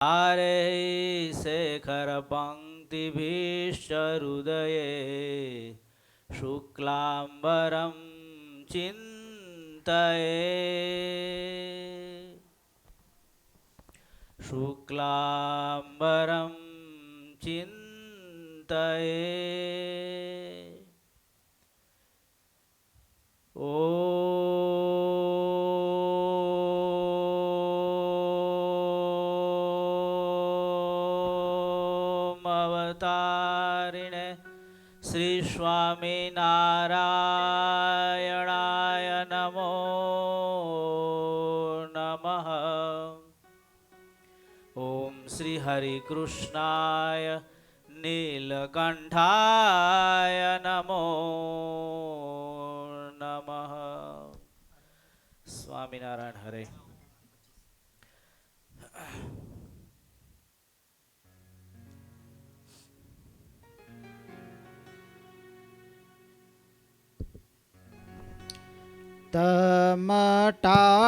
आरे शेखर पंक्तिभिश्चरुदये शुक्लांबरं चिन्तये शुक्लांबरं चिन्तये अवतारिणे श्री स्वामीनारायणाय नमो नमः। ओम श्री हरिकृष्णाय नीलकंठाय नमो नमः। स्वामीनारायण हरे।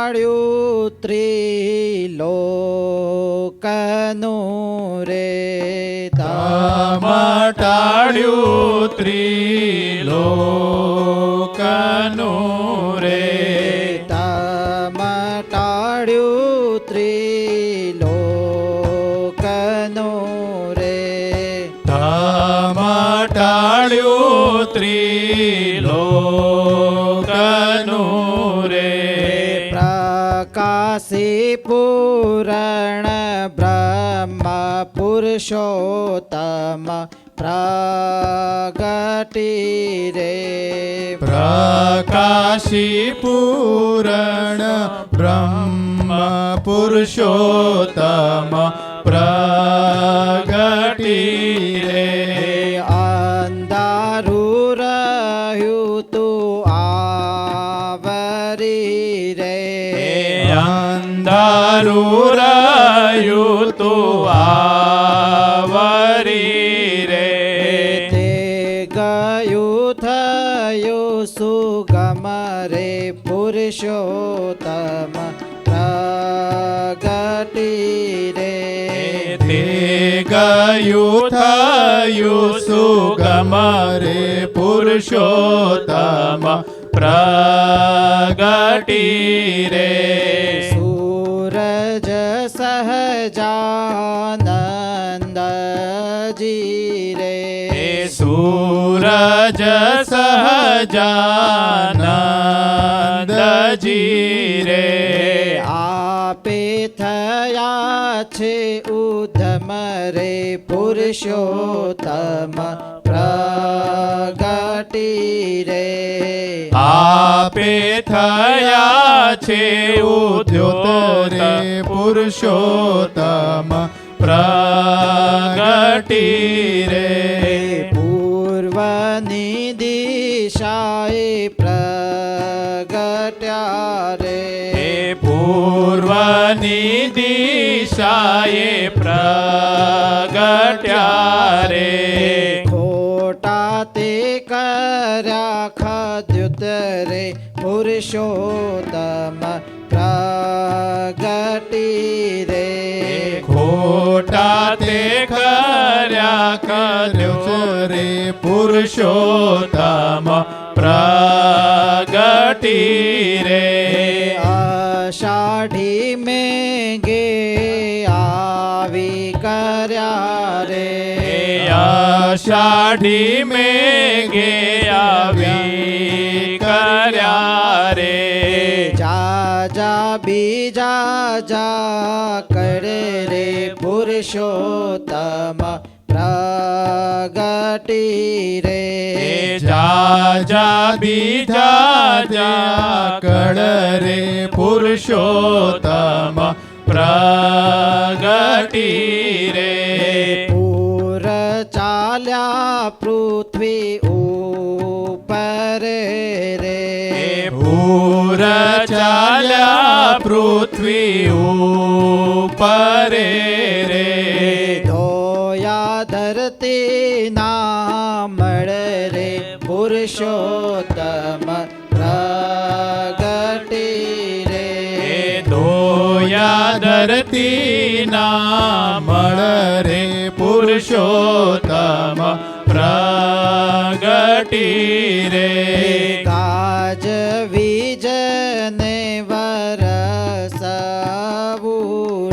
તમટાળ્યું ત્રિલોકનું રે તમટાળ્યું ત્રિલોકનું રે તમટાળ્યું ત્રિલોકનું રે તમટાળ્યું ત્રિલોકનું રે પ્રકાશી પૂરણ બ્રહ્મ પુરુષોત્તમ પ્રગટી રે પ્રકાશી પૂરણ બ્રહ્મ પુરુષોત્તમ પ્રગટી રે અંધારું રહ્યું તું આવરી રે અંધારું રહ્યું તું આવરી રે તે ગયું થયું સુગમ રે પુરુષોત્તમ પ્રગટી રે તે ગયું થયું સુગમ રે પુરુષોત્તમ પ્રગટી રે સૂરજ સહજાનંદજી રે સૂરજ સહજાનંદજી રે આપે થયા છે ઉધમ રે પુરુષોત્તમ પ્રગટી રે આપે થયા છે ઉદ્યોત રે પુરુષોત્તમ પ્રગટી રે પૂર્વની દિશાએ પ્રગટ્યા રે પૂર્વની દિશાએ પ્રગટ્યા રે ખોટા તે કર્યા ખદ્યુત રે પુરુષોત્તમ પ્રગટી રે ખોટા તે કર્યા કર્યો રે પુરુષોત્તમ પ્રગટી રે અષાઢી મેઘે આવી કર્યા રે અષાઢી મેઘે આવી કર્યા રે જા જા બીજા જા કરે રે પુરુષોત્તમ પ્રગટી રે જા જા બીજા જા કળ રે પુરુષોત્તમ પ્રગટી રે પૂર ચાલ્યા પૃથ્વી ઉપર રે પૂર ચાલ્યા પૃથ્વી ઉપર રે ધોયા ધરતી ના મળ રે પુરુષોત્તમ પ્રગટી રે ધોયા ધરતી ના મળ રે પુરુષોત્તમ પ્રગટી રે ગાજ વીજને વરસવું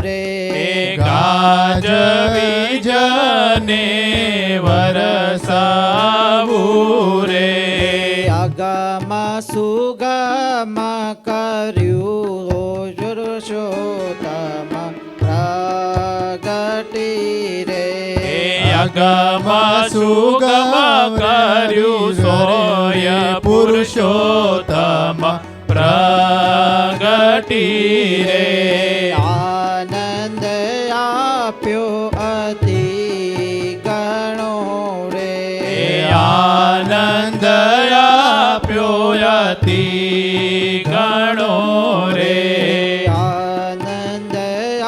રે ગાજ બીજને વરસાવું રે અગમ સુગમ કર્યું પુરુષોત્તમ પ્રગટી રે અગમ સુગમ કર્યું સોય પુરુષોત્તમ પ્રગટી રે આનંદ આપ્યો અતિ ગણો રે આનંદ આપ્યો અતિ ગણો રે આનંદ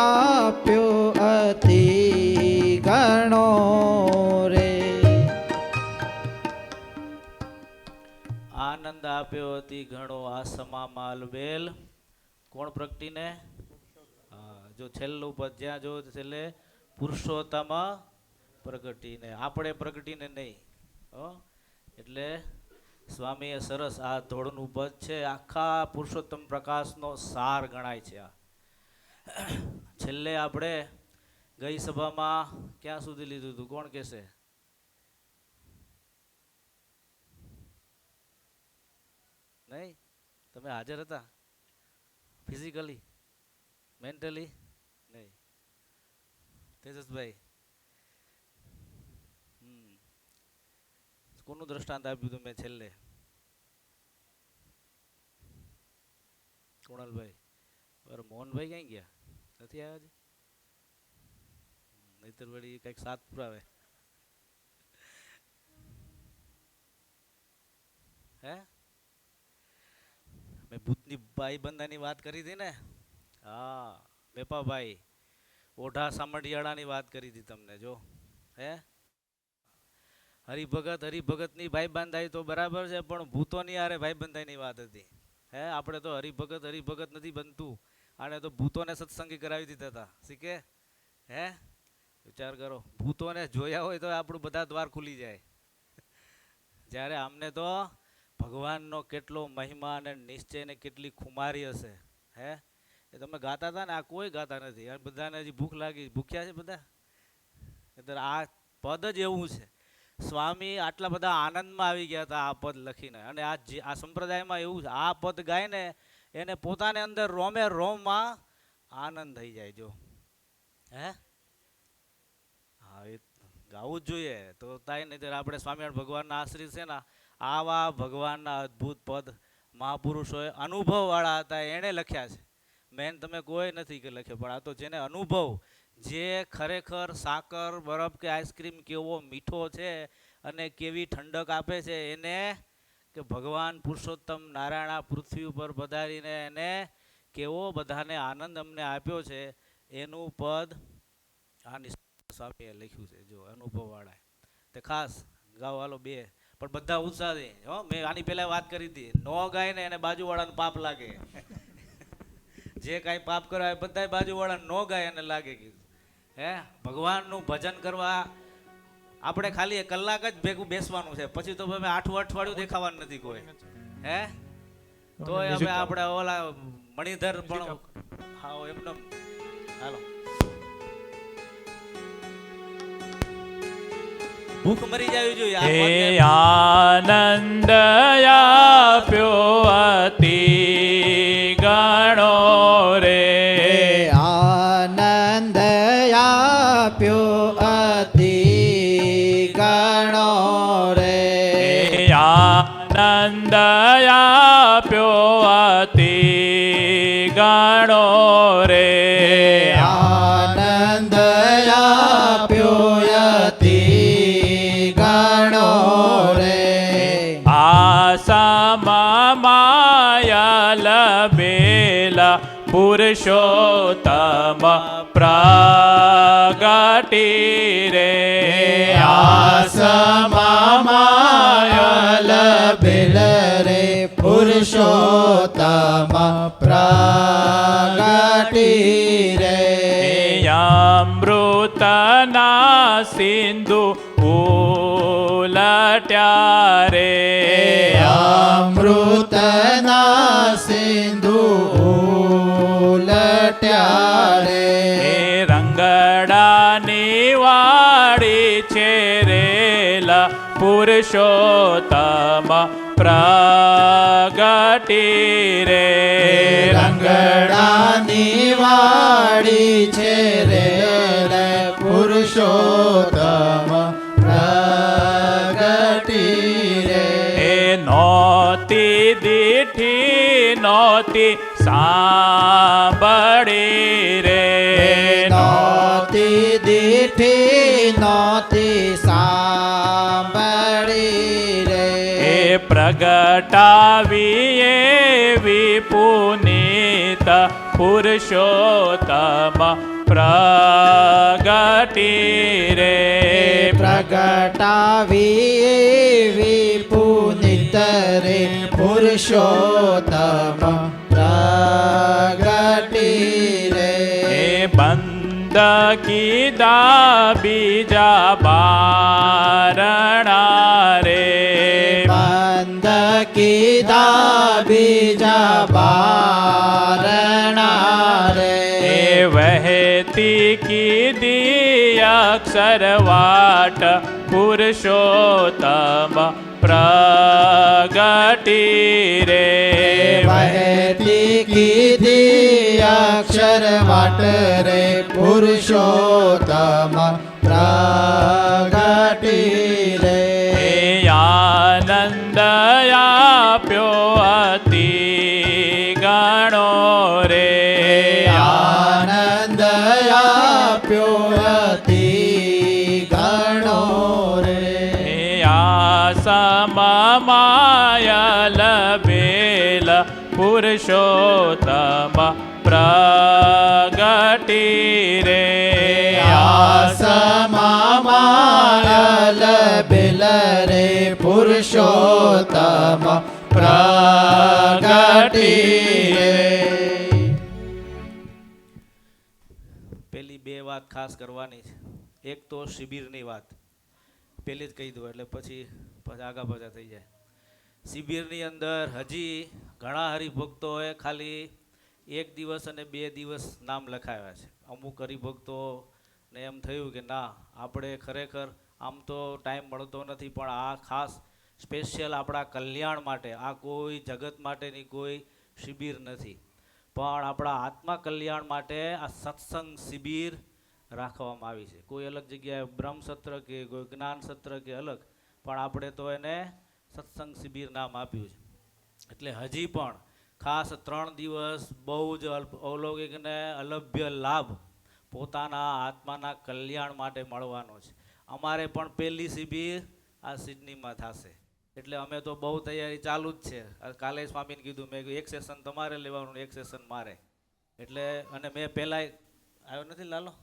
આપ્યો અતિ ગણો રે આનંદ આપ્યો અતિ ઘણો આસમા માલવેલ. કોણ પ્રગટીને? હા, જો છેલ્લું પદ જ્યાં જો છેલ્લે પુરુષોત્તમ પ્રગટીને, આપણે પ્રગટીને નહીં. હો એટલે સ્વામીએ સરસ આ ધોળનું પદ છે, આખા પુરુષોત્તમ પ્રકાશનો સાર ગણાય છે. આ છેલ્લે આપણે ગઈ સભામાં ક્યાં સુધી લીધું હતું? કોણ કહેશે? નહીં? તમે હાજર હતા? Physically, mentally? નહીં. તેજસભાઈ, કોનું દ્રષ્ટાંત આપ્યું હતું મેં છેલ્લે? કુણાલભાઈ. બરાબર. મોહનભાઈ ક્યાં ગયા? નથી આવ્યા હજી? નહીતર વળી કંઈક સાથ પુરાવે. હે, મેં ભૂતની ભાઈ બંધાની વાત કરી હતી ને? હા, મેપાભાઈ ઓઢા સામડિયાળાની વાત કરી હતી તમને. જો હે, હરિભગતની ભાઈ બંધાઈ તો બરાબર છે, પણ ભૂતોની આરે ભાઈ બંધાઈની વાત હતી. હે, આપણે તો હરિભગત નથી બનતું, આને તો ભૂતોને સત્સંગી કરાવી દીધા હતા. શીખે? હે, વિચાર કરો, ભૂતોને જોયા હોય તો આપણું બધા દ્વાર ખુલી જાય. જ્યારે આમને તો ભગવાનનો કેટલો મહિમા અને નિશ્ચય ને કેટલી ખુમારી હશે. હે, એ તમે ગાતા હતા ને, આ કોઈ ગાતા નથી. આ બધાને હજી ભૂખ લાગી, ભૂખ્યા છે બધા. એટલે આ પદ જ એવું છે. સ્વામી આટલા બધા આનંદમાં આવી ગયા હતા આ પદ લખીને. અને આ સંપ્રદાયમાં એવું છે, આ પદ ગાય ને એને પોતાને અંદર રોમે રોમમાં આનંદ થઈ જાય. જો હે, હા, એ ગાવું જ જોઈએ તો થાય. નહીં આપણે સ્વામિનારાયણ ભગવાનના આશ્રિત છે ને, આવા ભગવાનના અદ્ભુત પદ મહાપુરુષોએ અનુભવવાળા હતા, એણે લખ્યા છે. મેન તમે કોઈ નથી કે લખ્યો, પણ આ તો જેને અનુભવ, જે ખરેખર સાકર બરફ કે આઈસ્ક્રીમ કેવો મીઠો છે અને કેવી ઠંડક આપે છે, એને કે ભગવાન પુરુષોત્તમ નારાયણ પૃથ્વી ઉપર પધારીને એને કેવો બધાને આનંદ અમને આપ્યો છે, એનું પદ આ સ્વામીએ લખ્યું છે. જો અનુભવવાળા તે ખાસ ગાવાલો બે, પણ બધા ઉત્સાહથી. હો, મેં આની પહેલા વાત કરી હતી, નો ગાય ને એને બાજુવાળાને પાપ લાગે. જે કાંઈ પાપ કરવા બધા બાજુવાળાને નો ગાય એને લાગે. હે, ભગવાનનું ભજન કરવા આપણે ખાલી 1 કલાક જ ભેગું બેસવાનું છે, પછી તો અમે 8 અઠવાડિયું દેખાવાનું નથી કોઈ. હે, તો હવે આપણે ઓલા મણિધર પણ હા એમને હાલો ભૂખ મરી જવી જોઈએ. આનંદ આપ્યો અતિ ગણો રે આનંદ આપ્યો અતિ ગણો રે આનંદ આપ્યો અતિ ગણો રે આનંદ આપ્યો અતિ ગણો રે આસામા માયા લબેલા પુરુષોત્તમ પ્રગટી રે આસમા માયલ બિલ રે પુરુષોત્તમ પ્રગટી રે સિંધુ ઉલટ્યા રે અમૃતના સિંધુ ઉલટ્યા રે રંગડાની વાડી છે રેલા પુરુષોત્તમ પ્રગટી રે રંગડાની વાડી છે રે પુરુષોત્તમ પ્રગટી રે એ નોતી દીઠી નોતી સાંભળી રે નોતી દીઠી નોતી સાંભળી રે એ પ્રગટાવી એવી પુનીત પુરુષોત્તમ પ્રગટી રે પ્રગટાવી વિપુનિત રે પુરુષોત્તમ પ્રગટી રે એ બંધ કીધા બીજા બારણા રે બંધ કીધા બીજા બારણા રે એ વહેતી કીધી અક્ષર વાટ પુરુષોત્તમ પ્રગટી રે વહેતી કીધી અક્ષર વાટ રે પુરુષોત્તમ પ્રગટી રે એ આનંદ આપ્યો અતિ ગણો રે આનંદ આપ્યો અતિ ગણો રે સમમાયલ બેલ પુરુષોત્તમ પ્રગટી રે આસમામાયલ બેલ રે પુરુષોત્તમ પ્રગટી રે પેલી બે વાત ખાસ કરવાની છે. એક તો શિબિરની વાત પેલી જ કહી દો એટલે પછી આગા પાછા થઈ જાય. શિબિરની અંદર હજી ઘણા હરિભક્તોએ ખાલી 1 દિવસ અને 2 દિવસ નામ લખાવ્યા છે. અમુક હરિભક્તોને એમ થયું કે ના આપણે ખરેખર આમ તો ટાઈમ મળતો નથી, પણ આ ખાસ સ્પેશિયલ આપણા કલ્યાણ માટે, આ કોઈ જગત માટેની કોઈ શિબિર નથી, પણ આપણા આત્મા કલ્યાણ માટે આ સત્સંગ શિબિર રાખવામાં આવી છે. કોઈ અલગ જગ્યાએ બ્રહ્મ સત્ર કે કોઈ જ્ઞાન સત્ર કે અલગ, પણ આપણે તો એને સત્સંગ શિબિર નામ આપ્યું છે. એટલે હજી પણ ખાસ 3 દિવસ બહુ જ અલૌકિક અને અલભ્ય લાભ પોતાના આત્માના કલ્યાણ માટે મળવાનો છે. અમારે પણ પહેલી શિબિર આ સિડનીમાં થશે, એટલે અમે તો બહુ તૈયારી ચાલુ જ છે. કાલે સ્વામીને કીધું, મેં કીધું 1 સેશન તમારે લેવાનું, 1 સેશન મારે. એટલે અને મેં પહેલાં આવ્યો નથી લાલો,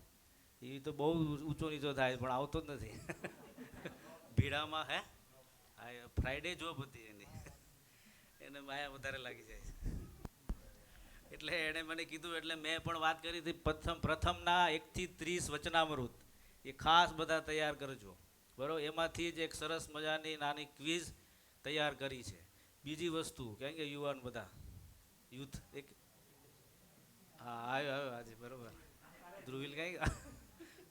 એ તો બહુ ઊંચો નીચો થાય પણ આવતો જ નથી ભીડામાં. હે ફ્રાઈડે જોબ હતી એની, એને માયા વધારે લાગી જાય છે. એટલે એણે મને કીધું, એટલે મેં પણ વાત કરી હતી પ્રથમના 1 થી 30 વચનામૃત એ ખાસ બધા તૈયાર કરજો, બરાબર. એમાંથી જ એક સરસ મજાની નાની ક્વિઝ તૈયાર કરી છે. બીજી વસ્તુ કેમ કે યુવાન બધા યુથ એક હા આવ્યો આજે, બરાબર. ધ્રુવિલ કઈ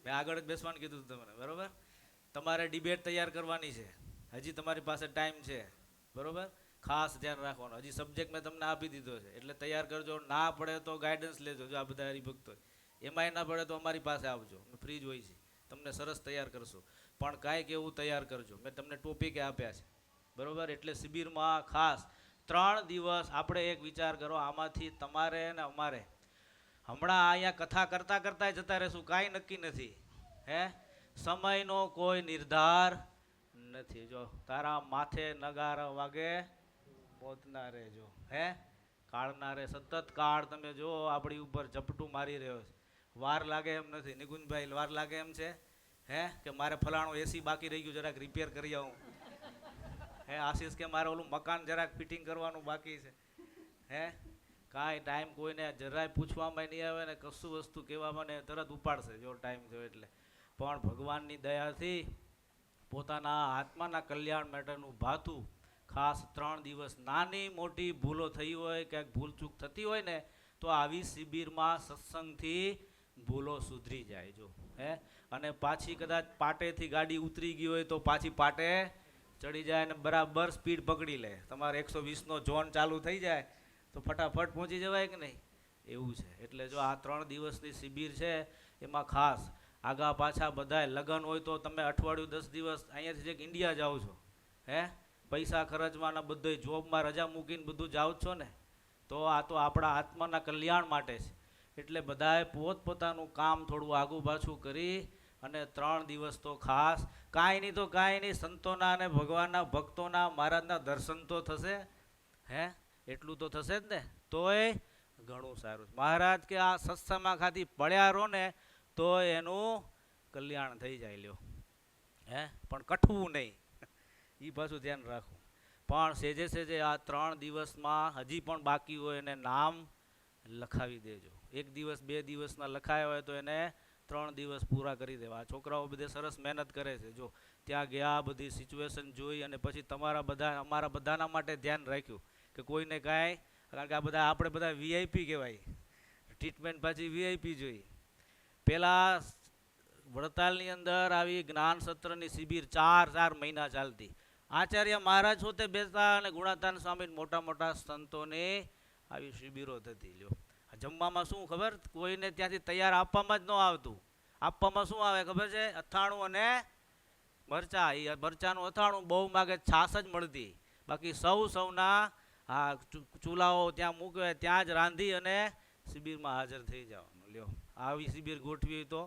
મેં આગળ જ બેસવાનું કીધું તમને, બરાબર. તમારે ડિબેટ તૈયાર કરવાની છે, હજી તમારી પાસે ટાઈમ છે, બરાબર. ખાસ ધ્યાન રાખવાનું. હજી સબ્જેક્ટ મેં તમને આપી દીધો છે, એટલે તૈયાર કરજો. ના પડે તો ગાઈડન્સ લેજો. જો આ બધા હરિભક્તો એમાંય ના પડે તો અમારી પાસે આવજો, ફ્રી જ હોય છે, તમને સરસ તૈયાર કરશો. પણ કાંઈક એવું તૈયાર કરજો. મેં તમને ટોપિકે આપ્યા છે, બરાબર. એટલે શિબિરમાં ખાસ 3 દિવસ આપણે એક વિચાર કરો, આમાંથી તમારે ને અમારે હમણાં અહીંયા કથા કરતાં કરતાં જતા રહેશું, કાંઈ નક્કી નથી. હે સમયનો કોઈ નિર્ધાર નથી. જો તારા માથે નગારા વાગે મોતના રહેજો. હે કાળના રે સતત કાળ તમે જો આપણી ઉપર ઝપટું મારી રહ્યો છે. વાર લાગે એમ નથી. નિકુંજભાઈ વાર લાગે એમ છે? હે કે મારે ફલાણું એસી બાકી રહી ગયું, જરાક રિપેર કરી આવું. હે આશીષ કે મારે ઓલું મકાન જરાક ફિટિંગ કરવાનું બાકી છે. હે કાંઈ ટાઈમ કોઈને જરાય પૂછવામાં નહીં આવે ને કશું વસ્તુ કહેવામાં ને તરત ઉપાડશે જો ટાઈમ થયો એટલે. પણ ભગવાનની દયાથી પોતાના આત્માના કલ્યાણ માટેનું ભાતું ખાસ 3 દિવસ નાની મોટી ભૂલો થઈ હોય ક્યાંક ભૂલચૂક થતી હોય ને તો આવી શિબિરમાં સત્સંગથી ભૂલો સુધરી જાય જો હે અને પાછી કદાચ પાટેથી ગાડી ઉતરી ગઈ હોય તો પાછી પાટે ચડી જાય અને બરાબર સ્પીડ પકડી લે. તમારે 120નો ઝોન ચાલુ થઈ જાય તો ફટાફટ પહોંચી જવાય કે નહીં, એવું છે. એટલે જો આ 3 દિવસની શિબિર છે એમાં ખાસ આગા પાછા બધાય લગ્ન હોય તો તમે અઠવાડિયું 10 દિવસ અહીંયાથી જે ઇન્ડિયા જાઓ છો હે પૈસા ખર્ચવાના બધોય જોબમાં રજા મૂકીને બધું જાઓ છો ને, તો આ તો આપણા આત્માના કલ્યાણ માટે છે. એટલે બધાએ પોતપોતાનું કામ થોડું આગું પાછું કરી અને 3 દિવસ તો ખાસ કાંઈ નહીં તો કાંઈ નહીં સંતોના અને ભગવાનના ભક્તોના મહારાજના દર્શન તો થશે હે, એટલું તો થશે જ ને, તોય ઘણું સારું. મહારાજ કે આ સત્સંગમાં ખાલી પડ્યા રહો ને તો એનું કલ્યાણ થઈ જાય લ્યો હે, પણ કઠવું નહીં એ પાછું ધ્યાન રાખવું. પણ સેજે સેજે આ 3 દિવસમાં હજી પણ બાકી હોય એને નામ લખાવી દેજો. 1 દિવસ 2 દિવસના લખાયા હોય તો એને 3 દિવસ પૂરા કરી દેવા. છોકરાઓ બધે સરસ મહેનત કરે છે. જો ત્યાં ગયા બધી સિચ્યુએશન જોઈ અને પછી અમારા બધાના માટે ધ્યાન રાખ્યું કે કોઈને કાંઈ, કારણ કે આ બધા આપણે બધા વીઆઈપી કહેવાય, ટ્રીટમેન્ટ પાછી વીઆઈપી જોઈ. પહેલાં વડતાલની અંદર આવી જ્ઞાન સત્રની શિબિર 4 મહિના ચાલતી. આચાર્ય મહારાજ હોતે બેસતા અને ગુણાતાન સ્વામી મોટા મોટા સંતોને આવી શિબિરો થતી. લ્યો જમવામાં શું ખબર, કોઈને ત્યાંથી તૈયાર આપવામાં જ ન આવતું. આપવામાં શું આવે ખબર છે, અથાણું અને મરચાં. એ મરચાંનું અથાણું બહુ માગે છાશ જ મળતી, બાકી સૌના આ ચૂલાઓ ત્યાં મૂકે ત્યાં જ રાંધી અને શિબિરમાં હાજર થઈ જવાનું. લ્યો આવી શિબિર ગોઠવી તો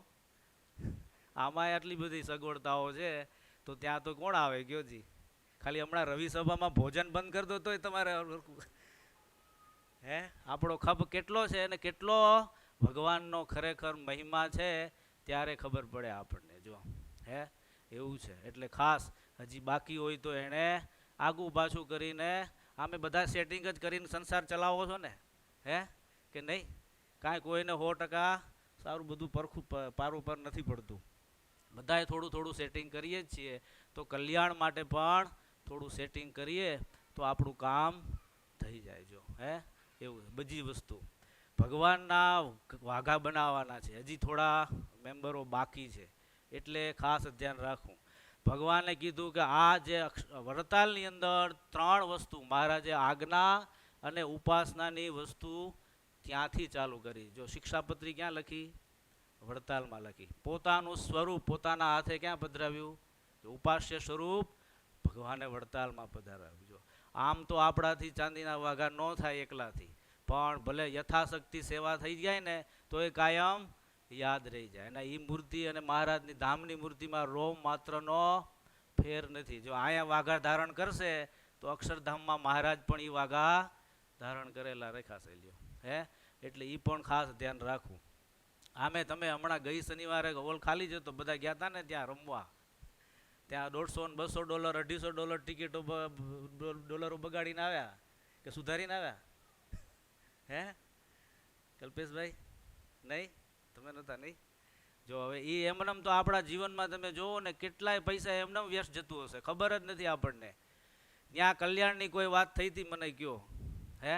આમાંય આટલી બધી સગવડતાઓ છે તો ત્યાં તો કોણ આવે કયો જી. ખાલી હમણાં રવિ સભામાં ભોજન બંધ કરી દો તોય તમારે હે આપણો ખબ કેટલો છે અને કેટલો ભગવાનનો ખરેખર મહિમા છે ત્યારે ખબર પડે આપણને. જો હે એવું છે. એટલે ખાસ હજી બાકી હોય તો એણે આગું પાછું કરીને, આમે બધા સેટિંગ જ કરીને સંસાર ચલાવો છો ને હે કે નહીં, કાંઈ કોઈને 100% સારું બધું પરખું પારું પર નથી પડતું. બધાએ થોડું થોડું સેટિંગ કરીએ જ છીએ, તો કલ્યાણ માટે પણ થોડું સેટિંગ કરીએ તો આપણું કામ થઈ જાય. જો હે એવું બધી વસ્તુ ભગવાનના વાઘા બનાવવાના છે. હજી થોડા મેમ્બરો બાકી છે એટલે ખાસ ધ્યાન રાખવું. ભગવાને કીધું કે આ જે વડતાલની અંદર 3 વસ્તુ મહારાજે આજ્ઞા અને ઉપાસનાની વસ્તુ ત્યાંથી ચાલુ કરી. જો શિક્ષાપત્રી ક્યાં લખી, વડતાલમાં લખી. પોતાનું સ્વરૂપ પોતાના હાથે ક્યાં પધરાવ્યું, ઉપાસ્ય સ્વરૂપ ભગવાને વડતાલમાં પધરાવ્યું. જો આમ તો આપણાથી ચાંદીના વાઘા ન થાય એકલાથી, પણ ભલે યથાશક્તિ સેવા થઈ જાય ને તો એ કાયમ યાદ રહી જાય. અને એ મૂર્તિ અને મહારાજની ધામની મૂર્તિમાં રોમ માત્રનો ફેર નથી. જો અહીંયા વાઘા ધારણ કરશે તો અક્ષરધામમાં મહારાજ પણ એ વાઘા ધારણ કરેલા રેખાશે. લ્યો હે એટલે એ પણ ખાસ ધ્યાન રાખવું. આમે તમે હમણાં ગઈ શનિવારે હોલ ખાલી જતો બધા ગયા હતા ને ત્યાં રમવા, ત્યાં $100 $200 $250 ટિકિટો ડોલરો બગાડીને આવ્યા કે સુધારીને આવ્યા હે કલ્પેશભાઈ? નહીં, તમે નહોતા નહીં. જો હવે એ એમનેમ તો આપણા જીવનમાં તમે જુઓ ને કેટલાય પૈસા એમનેમ વ્યસ્ત જતું હશે, ખબર જ નથી આપણને. ત્યાં કલ્યાણની કોઈ વાત થઈ હતી મને કયો હે,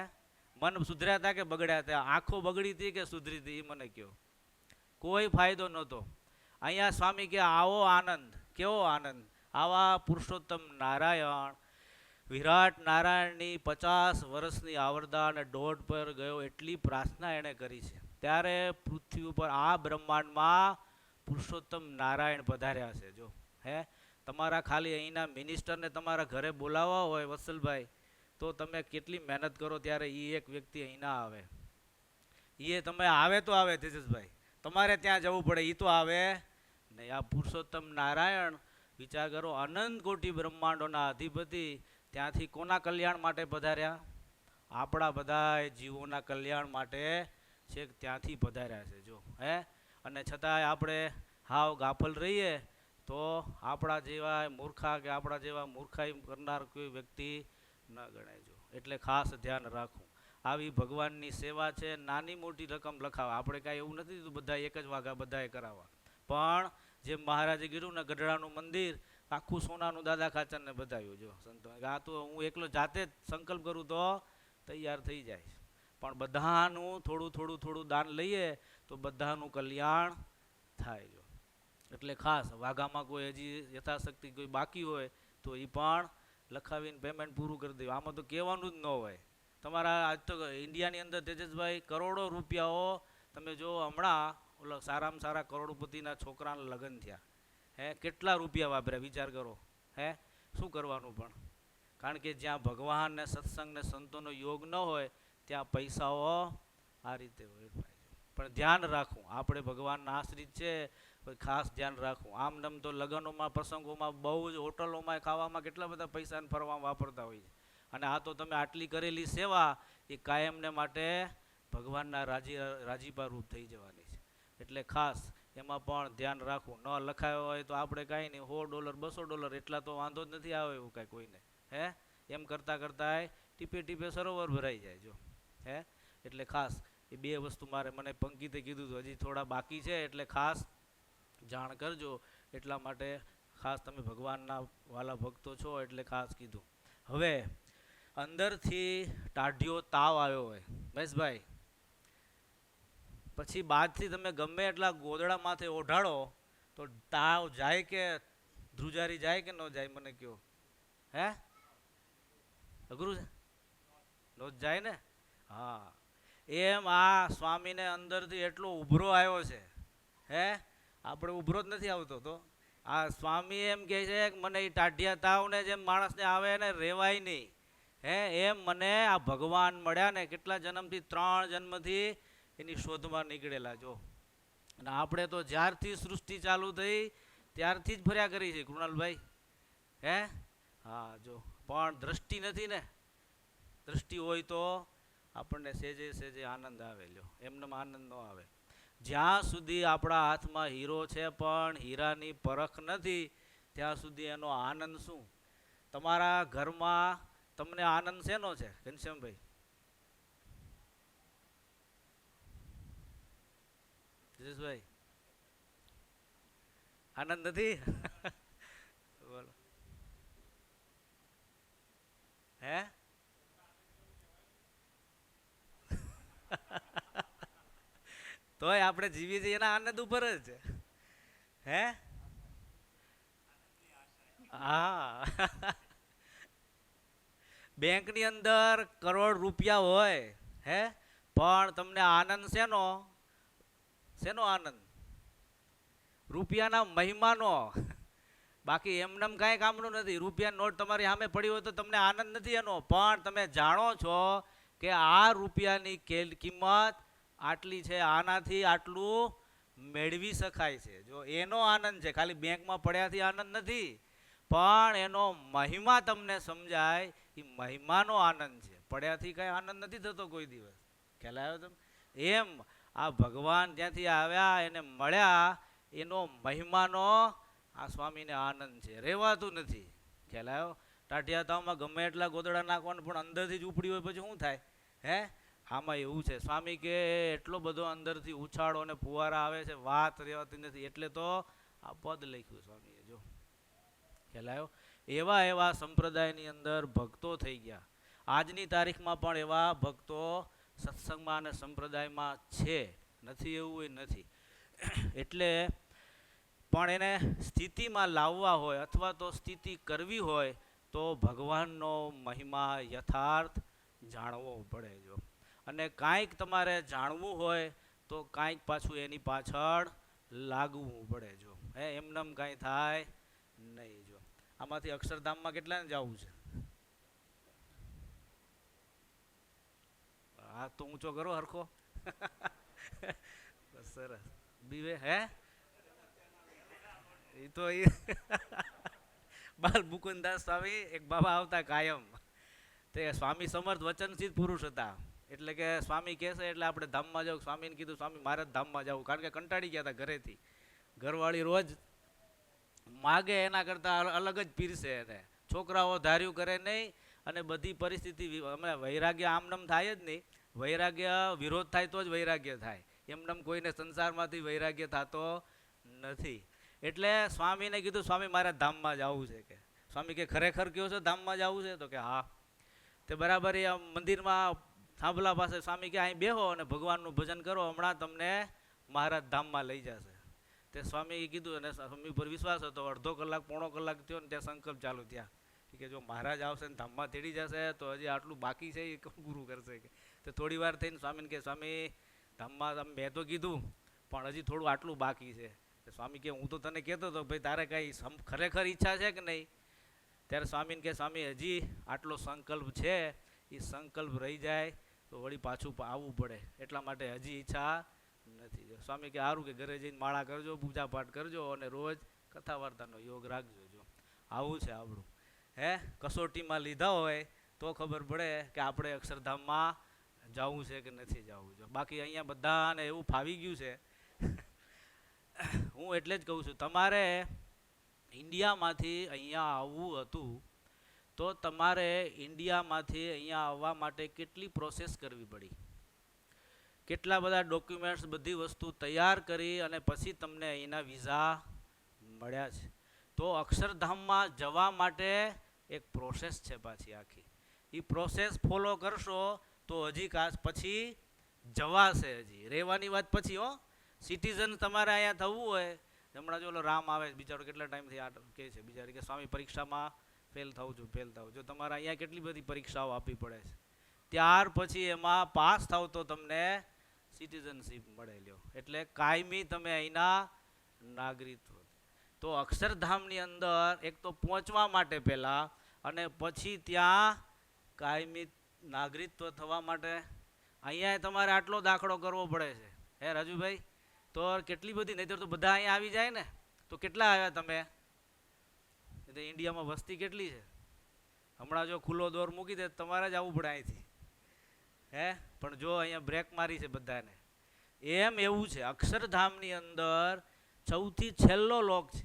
મન સુધર્યા હતા કે બગડ્યા હતા, આંખો બગડી હતી કે સુધરી હતી એ મને કયો. કોઈ ફાયદો નહોતો. અહીંયા સ્વામી કે આવો આનંદ, કેવો આનંદ, આવા પુરુષોત્તમ નારાયણ વિરાટ નારાયણની 50 વર્ષની આવરદા અને 1.5 પર ગયો એટલી પ્રાર્થના એણે કરી છે. ત્યારે પૃથ્વી ઉપર આ બ્રહ્માંડમાં પુરુષોત્તમ નારાયણ પધાર્યા છે. જો હે તમારા ખાલી અહીંના મિનિસ્ટરને તમારા ઘરે બોલાવવા હોય વત્સલભાઈ તો તમે કેટલી મહેનત કરો ત્યારે એ એક વ્યક્તિ અહીં ના આવે. એ તમે આવે તો આવે તેજસભાઈ, તમારે ત્યાં જવું પડે, એ તો આવે નહીં. આ પુરુષોત્તમ નારાયણ વિચાર કરો, અનંત કોટી બ્રહ્માંડોના અધિપતિ ત્યાંથી કોના કલ્યાણ માટે પધાર્યા? આપણા બધા જીવોના કલ્યાણ માટે છેક ત્યાંથી પધાર્યા છે. જો હે અને છતાંય આપણે હાવ ગાફલ રહીએ તો આપણા જેવા મૂર્ખા કે આપણા જેવા મૂર્ખાઈ કરનાર કોઈ વ્યક્તિ ન ગણાય. જો એટલે ખાસ ધ્યાન રાખવું. આવી ભગવાનની સેવા છે, નાની મોટી રકમ લખાવા. આપણે કાંઈ એવું નથી બધા એક જ વાઘા બધાએ કરાવવા, પણ જેમ મહારાજે કીધું ને ગઢડાનું મંદિર આખું સોનાનું દાદા ખાચરને બતાવ્યું. જો સંતો આ તો હું એકલો જાતે જ સંકલ્પ કરું તો તૈયાર થઈ જાય. પણ બધાનું થોડું થોડું થોડું દાન લઈએ તો બધાનું કલ્યાણ થાય. જો એટલે ખાસ વાઘામાં કોઈ હજી યથાશક્તિ કોઈ બાકી હોય તો એ પણ લખાવીને પેમેન્ટ પૂરું કરી દેવું. આમાં તો કહેવાનું જ ન હોય. તમારા આજ તો ઇન્ડિયાની અંદર તેજસભાઈ કરોડો રૂપિયાઓ તમે જો હમણાં ઓલા સારામાં સારા કરોડપતિના છોકરાના લગ્ન થયા. હે કેટલા રૂપિયા વાપર્યા વિચાર કરો. હે શું કરવાનું પણ. કારણ કે જ્યાં ભગવાન ને સત્સંગ ને સંતોનો યોગ ન હોય ત્યાં પૈસાઓ આ રીતે વેડફાય છે. પણ ધ્યાન રાખવું આપણે ભગવાનના આશ્રિત છે. ખાસ ધ્યાન રાખવું. આમ નમ તો લગ્નોમાં પ્રસંગોમાં બહુ જ હોટલોમાં ખાવામાં કેટલા બધા પૈસા ફરવામાં વાપરતા હોય છે. અને આ તો તમે આટલી કરેલી સેવા એ કાયમને માટે ભગવાનના રાજીપા રૂપ થઈ જવાની છે. એટલે ખાસ એમાં પણ ધ્યાન રાખવું. ન લખાયો હોય તો આપણે કાંઈ નહીં $100 $200 એટલા તો વાંધો જ નથી આવે એવું કાંઈ કોઈને. હે એમ કરતાં કરતાં ટીપે ટીપે સરોવર ભરાઈ જાય. જો હે એટલે ખાસ એ બે વસ્તુ મને પંકિતે કીધું હતું હજી થોડા બાકી છે એટલે ખાસ જાણ કરજો. એટલા માટે ખાસ તમે ભગવાનના વાલા ભક્તો છો એટલે ખાસ કીધું. હવે અંદરથી ટાઢિયો તાવ આવ્યો હોય મહેશભાઈ, પછી બાદથી તમે ગમે એટલા ગોદડા માથે ઓઢાડો તો તાવ જાય કે ધ્રુજારી જાય કે ન જાય મને કહો. હે અઘરું છે? નો જ જાય ને. હા એમ આ સ્વામીને અંદરથી એટલો ઉભરો આવ્યો છે. હે આપણે ઉભરો જ નથી આવતો. તો આ સ્વામી એમ કહે છે કે મને એ ટાઢિયા તાવને જેમ માણસને આવે ને રેવાય નહીં. હે એમ મને આ ભગવાન મળ્યા ને કેટલા જન્મથી 3 જન્મથી એની શોધમાં નીકળેલા. જો અને આપણે તો જ્યારથી સૃષ્ટિ ચાલુ થઈ ત્યારથી જ ફર્યા કરી છે કૃણાલભાઈ. હે હા જો પણ દ્રષ્ટિ નથી ને. દ્રષ્ટિ હોય તો આપણને સેજે સેજે આનંદ આવે. લ્યો એમને આનંદ ન આવે. જ્યાં સુધી આપણા હાથમાં હીરો છે પણ હીરાની પરખ નથી ત્યાં સુધી એનો આનંદ શું. તમારા ઘરમાં તમને આનંદ શેનો છે ઘનશ્યામભાઈ? જયેશભાઈ આનંદ નથી? બોલો. હે તોય આપણે જીવીએ છીએ એના આનંદ ઉપર જ છે. હે હા બેંકની અંદર કરોડ રૂપિયા હોય હે પણ તમને આનંદ શેનો? શેનો આનંદ? રૂપિયાના મહિમાનો. બાકી એમનેમ કાંઈ કામનું નથી. રૂપિયા નોટ તમારી સામે પડી હોય તો તમને આનંદ નથી એનો. પણ તમે જાણો છો કે આ રૂપિયાની કિંમત આટલી છે, આનાથી આટલું મેળવી શકાય છે. જો એનો આનંદ છે. ખાલી બેંકમાં પડ્યાથી આનંદ નથી પણ એનો મહિમા તમને સમજાય એ મહિમાનો આનંદ છે. પડ્યાથી કાંઈ આનંદ નથી થતો કોઈ દિવસ. ખ્યાલ આવ્યો તમે? એમ આ ભગવાન જ્યાંથી આવ્યા એને મળ્યા એનો મહિમાનો આ સ્વામીને આનંદ છે. રહેવાતું નથી. ખ્યાલ આવ્યો? ટાઢિયા તાવમાં ગમે એટલા ગોદડા નાખવાનું પણ અંદરથી જ ઉપડી હોય પછી શું થાય? હે આમાં એવું છે સ્વામી કે એટલો બધો અંદરથી ઉછાળો અને ફુવારા આવે છે વાત રહેવાતી નથી. એટલે તો આ પદ લખ્યું સ્વામીએ. જો ખ્યાલ આવ્યો? એવા એવા સંપ્રદાયની અંદર ભક્તો થઈ ગયા. આજની તારીખમાં પણ એવા ભક્તો સત્સંગમાં અને સંપ્રદાયમાં છે. નથી એવું એ નથી. એટલે પણ એને સ્થિતિમાં લાવવા હોય અથવા તો સ્થિતિ કરવી હોય તો ભગવાનનો મહિમા યથાર્થ જાણવો પડે. જો અને કાંઈક તમારે જાણવું હોય તો કાંઈક પાછું એની પાછળ લાગવું પડે. જો હે એમનેમ કાંઈ થાય નહીં. જો આમાંથી અક્ષરધામમાં કેટલાને જવું છે? હા તો ઊંચો કરો હરખો. સરસ બીવે. હે એ તો એ બાલ મુકુદાસ સ્વામી એક બાબા આવતા કાયમ. તે સ્વામી સમર્થ વચનસિદ્ધ પુરુષ હતા. એટલે કે સ્વામી કહેશે એટલે આપણે ધામમાં જાવ. સ્વામીને કીધું સ્વામી મારે જ ધામમાં જવું. કારણ કે કંટાળી ગયા હતા ઘરેથી. ઘરવાળી રોજ માગે એના કરતાં અલગ જ પીરસે એને. છોકરાઓ ધાર્યું કરે નહીં અને બધી પરિસ્થિતિ અમે વૈરાગ્ય આમનમ થાય જ નહીં. વૈરાગ્ય વિરોધ થાય તો જ વૈરાગ્ય થાય. એમનેમ કોઈને સંસારમાંથી વૈરાગ્ય થતો નથી. એટલે સ્વામીને કીધું સ્વામી મારે ધામમાં જવું છે કે સ્વામી કે ખરેખર કયો છો ધામમાં જવું છે તો કે હા. તે બરાબર એ મંદિરમાં થાંભલા પાસે સ્વામી કે અહીં બેહો અને ભગવાનનું ભજન કરો, હમણાં તમને મહારાજ ધામમાં લઈ જશે. તે સ્વામીએ કીધું અને સ્વામી ઉપર વિશ્વાસ હતો. અડધો કલાક પોણો કલાક થયો ને ત્યાં સંકલ્પ ચાલુ થયા કે જો મહારાજ આવશે ને ધામમાં તેડી જશે તો હજી આટલું બાકી છે એ પૂરું કરશે કે. તો થોડી વાર થઈને સ્વામીને કે સ્વામી ધામમાં મેં તો કીધું પણ હજી થોડું આટલું બાકી છે. સ્વામી કે હું તો તને કહેતો હતો ભાઈ તારે કાંઈ ખરેખર ઈચ્છા છે કે નહીં? ત્યારે સ્વામીને કે સ્વામી હજી આટલો સંકલ્પ છે, એ સંકલ્પ રહી જાય તો વળી પાછું આવવું પડે, એટલા માટે હજી ઈચ્છા નથી. સ્વામી કે સારું કે ઘરે જઈને માળા કરજો, પૂજા પાઠ કરજો અને રોજ કથા વાર્તાનો યોગ રાખજો. જો આવું છે આપણું. કસોટીમાં લીધા હોય તો ખબર પડે કે આપણે અક્ષરધામમાં જવું છે કે નથી જવું. જો બાકી અહીંયા બધાને એવું ફાવી ગયું છે. હું એટલે જ કહું છું તમારે ઇન્ડિયામાંથી અહીંયા આવવું હતું તો તમારે ઇન્ડિયામાંથી અહીંયા આવવા માટે કેટલી પ્રોસેસ કરવી પડી, કેટલા બધા ડોક્યુમેન્ટ્સ, બધી વસ્તુ તૈયાર કરી અને પછી તમને અહીંના વિઝા મળ્યા છે. તો અક્ષરધામમાં જવા માટે એક પ્રોસેસ છે પાછી આખી. એ પ્રોસેસ ફોલો કરશો તો હજી પછી જવાશે. હજી રહેવાની વાત પછી હો. સિટીઝન તમારે અહીંયા થવું હોય, હમણાં જો રામ આવે બિચારો કેટલા ટાઈમથી આ કહે છે બિચારી કે સ્વામી પરીક્ષામાં ફેલ થાઉં છું ફેલ થાઉં. જો તમારે અહીંયા કેટલી બધી પરીક્ષાઓ આપવી પડે છે, ત્યાર પછી એમાં પાસ થાવ તો તમને સિટીઝનશીપ મળે. લ્યો એટલે કાયમી તમે અહીંના નાગરિકત્વ. તો અક્ષરધામની અંદર એક તો પહોંચવા માટે પહેલાં અને પછી ત્યાં કાયમી નાગરિકત્વ થવા માટે અહીંયા તમારે આટલો દાખલો કરવો પડે છે. હે રાજુભાઈ? તો કેટલી બધી, નહીં તો બધા અહીંયા આવી જાય ને. તો કેટલા આવ્યા તમે? ઇન્ડિયામાં વસ્તી કેટલી છે? હમણાં જો ખુલ્લો દોર મૂકી દે તમારે જ આવવું પડે અહીંથી. પણ જો અહીંયા બ્રેક મારી છે બધાને. એમ એવું છે અક્ષરધામની અંદર સૌથી છેલ્લો લોક છે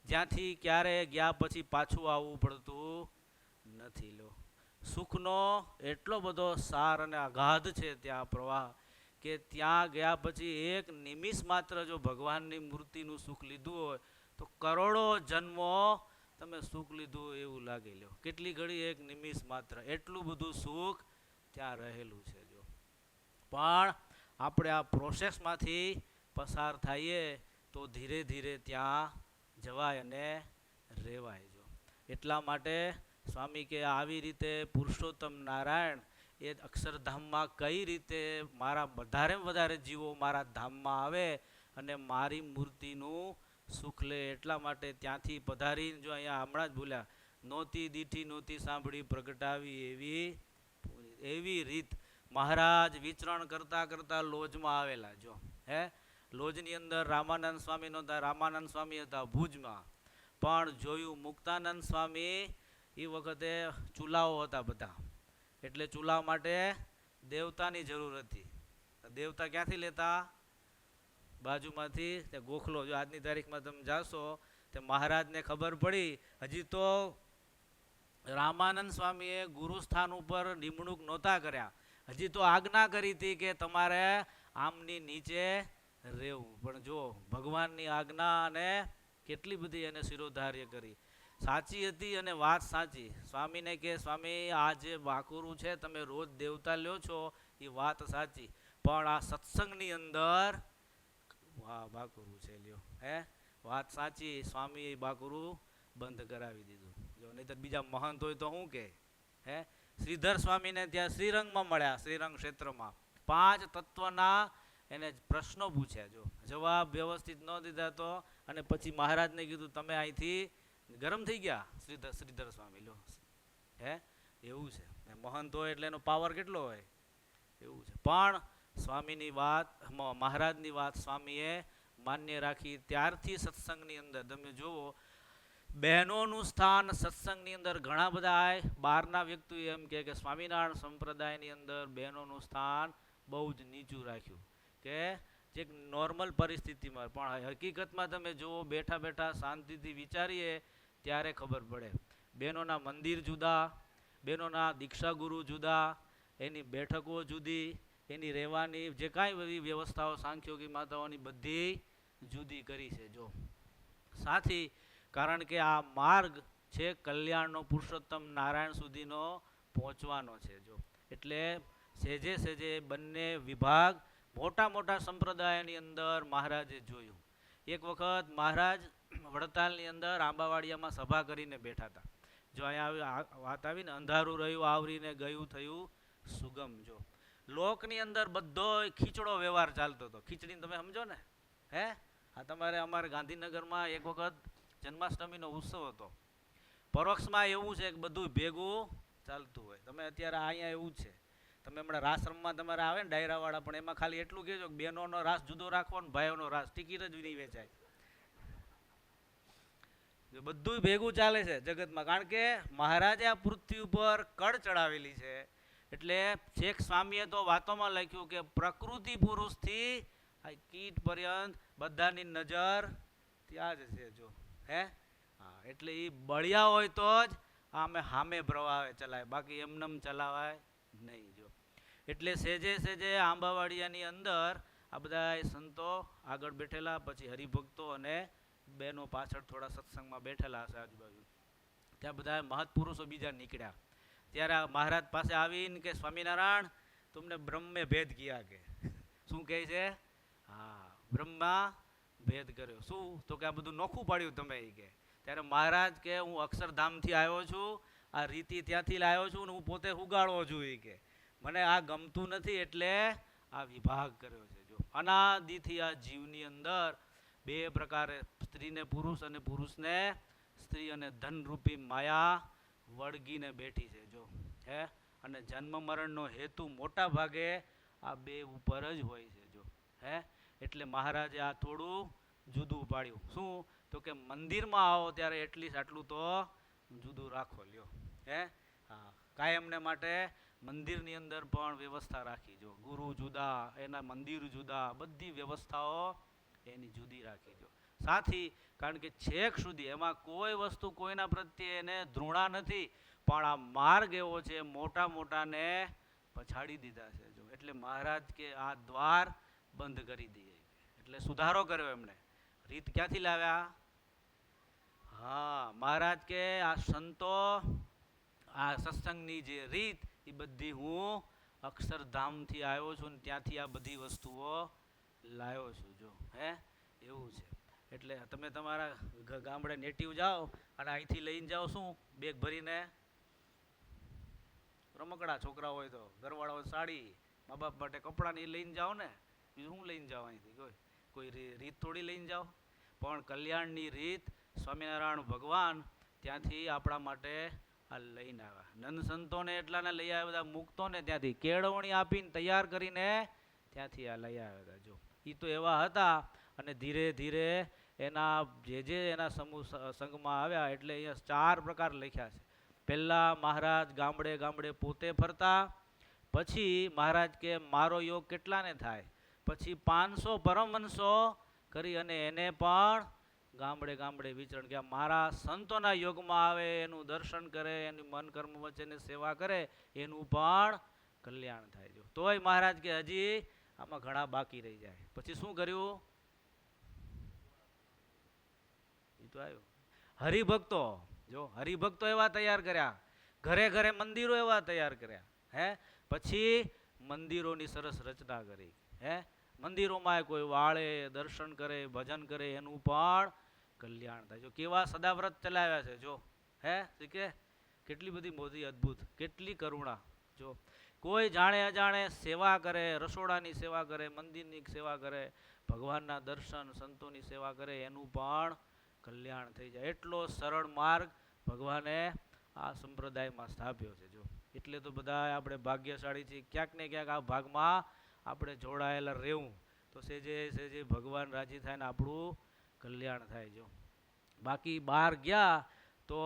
જ્યાંથી ક્યારે ગયા પછી પાછું આવવું પડતું નથી. લો સુખનો એટલો બધો સાર અને અગાધ છે ત્યાં પ્રવાહ કે ત્યાં ગયા પછી એક નિમિષ માત્ર જો ભગવાનની મૂર્તિનું સુખ લીધું હોય તો કરોડો જન્મો તમે સુખ લીધું એવું લાગી. લો કેટલી ઘડી એક નિમિષ માત્ર, એટલું બધું સુખ ત્યાં રહેલું છે. જો પણ આપણે આ પ્રોસેસમાંથી પસાર થઈએ તો ધીરે ધીરે ત્યાં જવાય અને રહેવાય. જો એટલા માટે સ્વામી કે આવી રીતે પુરુષોત્તમ નારાયણ એ અક્ષરધામમાં કઈ રીતે મારા વધારે જીવો મારા ધામમાં આવે અને મારી મૂર્તિનું સુખ લે, એટલા માટે ત્યાંથી પધારીને જો અહીંયા હમણાં જ બોલ્યા નહોતી દીઠી નહોતી સાંભળી પ્રગટાવી એવી રીત મહારાજ વિચરણ કરતા કરતા લોજમાં આવેલા. જો લોજની અંદર રામાનંદ સ્વામી નહોતા, રામાનંદ સ્વામી હતા ભુજમાં, પણ જોયું મુક્તાનંદ સ્વામી એ વખતે ચૂલાઓ હતા બધા, એટલે ચૂલા માટે દેવતાની જરૂર હતી. દેવતા ક્યાંથી લેતા? બાજુમાંથી તે ગોખલો. જો આજની તારીખમાં તમે જાશો તે મહારાજને ખબર પડી હજી તો રામાનંદ સ્વામીએ ગુરુસ્થાન ઉપર નિમણૂક નહોતા કર્યા, હજી તો આજ્ઞા કરી હતી કે તમારે આમની નીચે રહેવું. પણ જો ભગવાનની આજ્ઞા અને કેટલી બધી એને શિરોધાર્ય કરી, સાચી હતી અને વાત સાચી. સ્વામીને કે સ્વામી આ જે બાકુરું છે તમે રોજ દેવતા લ્યો છો એ વાત સાચી, પણ આ સત્સંગની અંદર બાકુરું છે લ્યો. વાત સાચી. સ્વામી એ બાકુરું બંધ કરાવી દીધું. જો નહીં બીજા મહંત હોય તો શું કે. શ્રીધર સ્વામીને ત્યાં શ્રીરંગમાં મળ્યા, શ્રીરંગ ક્ષેત્રમાં 5 તત્વના એને પ્રશ્નો પૂછ્યા. જો જવાબ વ્યવસ્થિત ન દીધા તો અને પછી મહારાજને કીધું તમે અહીંથી ગરમ થઈ ગયા. શ્રીધર સ્વામી લો એવું છે. મહંત હોય એટલે એનો પાવર કેટલો હોય એવું છે. પણ સ્વામીની વાત, મહારાજની વાત સ્વામીએ માન્ય રાખી. ત્યારથી સત્સંગની અંદર તમે જુઓ બહેનોનું સ્થાન સત્સંગની અંદર ઘણા બધા બહારના વ્યક્તિઓ એમ કે સ્વામિનારાયણ સંપ્રદાયની અંદર બહેનોનું સ્થાન બહુ જ નીચું રાખ્યું કે જે નોર્મલ પરિસ્થિતિમાં. પણ હકીકતમાં તમે જુઓ બેઠા બેઠા શાંતિથી વિચારીએ ત્યારે ખબર પડે બહેનોના મંદિર જુદા, બહેનોના દીક્ષાગુરુ જુદા, એની બેઠકો જુદી, એની રહેવાની જે કાંઈ બધી વ્યવસ્થાઓ સાંખ્યોગી માતાઓની બધી જુદી કરી છે. જો સાથી કારણ કે આ માર્ગ છે કલ્યાણનો પુરુષોત્તમ નારાયણ સુધીનો પહોંચવાનો છે જો એટલે સેજે સેજે બંને વિભાગ મોટા મોટા સંપ્રદાયની અંદર મહારાજે જોયું. એક વખત મહારાજ વડતાલની અંદર આંબાવાડિયામાં સભા કરીને બેઠા હતા. જો અહીંયા વાત આવીને અંધારું રહ્યું આવરીને ગયું થયું સુગમ. જો લોકની અંદર બધો ખીચડો વ્યવહાર ચાલતો હતો. ખીચડી તમે સમજો ને હે આ તમારે અમારે ગાંધીનગરમાં એક વખત જન્માષ્ટમીનો ઉત્સવ હતો. પરોક્ષમાં એવું છે કે બધું ભેગું ચાલતું હોય. તમે અત્યારે અહીંયા એવું જ છે. તમે હમણાં રાસ રમવા તમારે આવે ને ડાયરાવાળા પણ એમાં ખાલી એટલું કહેજો કે બહેનોનો રાસ જુદો રાખવો ને ભાઈઓનો રાસ ટિકિટ જ નહીં વેચાય. બધું ભેગું ચાલે છે જગતમાં કારણ કે મહારાજે આ પૃથ્વી ઉપર કળ ચડાવેલી છે. એટલે શેખ સ્વામીએ તો વાતોમાં લખ્યું કે પ્રકૃતિ પુરુષથી કીટ પર્યંત બધાની નજર ત્યાં જ છે જો હે હા એટલે એ બળિયા હોય તો જ આમે હામે પ્રવાહે ચલાય બાકી એમનેમ ચલાવાય નહીં જો એટલે સેજે સેજે આંબાવાડિયાની અંદર આ બધા સંતો આગળ બેઠેલા પછી હરિભક્તો અને બહેનો પાછળ થોડા સત્સંગમાં બેઠેલા હશે આજુબાજુ. ત્યાં બધા મહત્પુરુષો બીજા નીકળ્યા. ત્યારે મહારાજ પાસે આવીને કે સ્વામિનારાયણ તમને બ્રહ્મે ભેદ કિયા કે શું કહે છે? હા બ્રહ્મા ભેદ કર્યો. શું તો કે આ બધું નોખું પાડ્યું તમે એ કે. ત્યારે મહારાજ કે હું અક્ષરધામથી આવ્યો છું આ રીતિ ત્યાંથી લાવ્યો છું ને હું પોતે ઉગાડવો છું એ કે મને આ ગમતું નથી એટલે આ વિભાગ કર્યો છે. જો અનાદિથી આ જીવની અંદર બે પ્રકારે સ્ત્રીને પુરુષ અને પુરુષને સ્ત્રી અને ધનરૂપી માયા વળગીને બેઠી છે જો હે અને જન્મ મરણનો હેતુ મોટા ભાગે આ બે ઉપર જ હોય છે જો હે એટલે મહારાજે આ થોડું જુદું પાડ્યું. શું તો કે મંદિરમાં આવો ત્યારે એટલીસ્ટ આટલું તો જુદું રાખો લ્યો હે હા કાયમને માટે મંદિરની અંદર પણ વ્યવસ્થા રાખી જો ગુરુ જુદા એના મંદિર જુદા બધી વ્યવસ્થાઓ એની જુદી રાખી જો સાથી કારણ કે છેક સુધી એમાં કોઈ વસ્તુ કોઈના પ્રત્યે એને ધૃણા નથી પણ આ માર્ગ એવો છે મોટા મોટાને પછાડી દીધા છે જો એટલે મહારાજ કે આ દ્વાર બંધ કરી દઈએ એટલે સુધારો કર્યો એમણે. રીત ક્યાંથી લાવ્યા? હા મહારાજ કે આ સંતો આ સત્સંગની જે રીત એ બધી હું અક્ષરધામથી આવ્યો છું ને ત્યાંથી આ બધી વસ્તુઓ લાવ્યો છું જો હે એવું છે. એટલે તમે તમારા ગામડે નેટિવ જાઓ અને અહીંથી લઈને જાઓ શું બેગ ભરીને રમકડા છોકરા હોય તો ઘરવાળા હોય સાડી મા બાપ માટે કપડાં એ લઈને જાઓ ને બીજું શું લઈને જાઓ અહીંથી કોઈ રીત થોડી લઈને જાઓ પણ કલ્યાણની રીત સ્વામિનારાયણ ભગવાન ત્યાંથી આપણા માટે આ લઈને આવ્યા. નંદ સંતોને એટલાને લઈ આવ્યા બધા મુક્તોને ત્યાંથી કેળવણી આપીને તૈયાર કરીને ત્યાંથી આ લઈ આવ્યા હતા જો એ તો એવા હતા અને ધીરે ધીરે એના જે એના સમૂહ સંઘમાં આવ્યા એટલે અહીંયા 4 પ્રકાર લખ્યા છે. પહેલાં મહારાજ ગામડે ગામડે પોતે ફરતા પછી મહારાજ કે મારો યોગ કેટલાને થાય પછી 500 પરમહંસો કરી અને એને પણ ગામડે ગામડે વિચરણ કે મારા સંતોના યોગમાં આવે એનું દર્શન કરે એની મન કર્મ વચ્ચેની સેવા કરે એનું પણ કલ્યાણ થાય જો તોય મહારાજ કે હજી આમાં ઘણા બાકી રહી જાય. પછી શું કર્યું? એ તો આવ્યું હરિભક્તો જો હરિભક્તો એવા તૈયાર કર્યા ઘરે ઘરે મંદિરો એવા તૈયાર કર્યા હે પછી મંદિરોની સરસ રચના કરી હે મંદિરોમાં કોઈ વાળે દર્શન કરે ભજન કરે એનું પણ કલ્યાણ થાય જો કેવા સદાવ્રત ચલાવ્યા છે જો હે કે કેટલી બધી મોદી અદ્ભુત કેટલી કરુણા જો કોઈ જાણે અજાણે સેવા કરે રસોડાની સેવા કરે મંદિરની સેવા કરે ભગવાનના દર્શન સંતોની સેવા કરે એનું પણ કલ્યાણ થઈ જાય. એટલો સરળ માર્ગ ભગવાને આ સંપ્રદાયમાં સ્થાપ્યો છે જો એટલે તો બધા આપણે ભાગ્યશાળી છીએ ક્યાંક ને ક્યાંક આ ભાગમાં આપણે જોડાયેલા રહેવું તો સેજે સેજે ભગવાન રાજી થાય ને આપણું કલ્યાણ થાય જો બાકી બહાર ગયા તો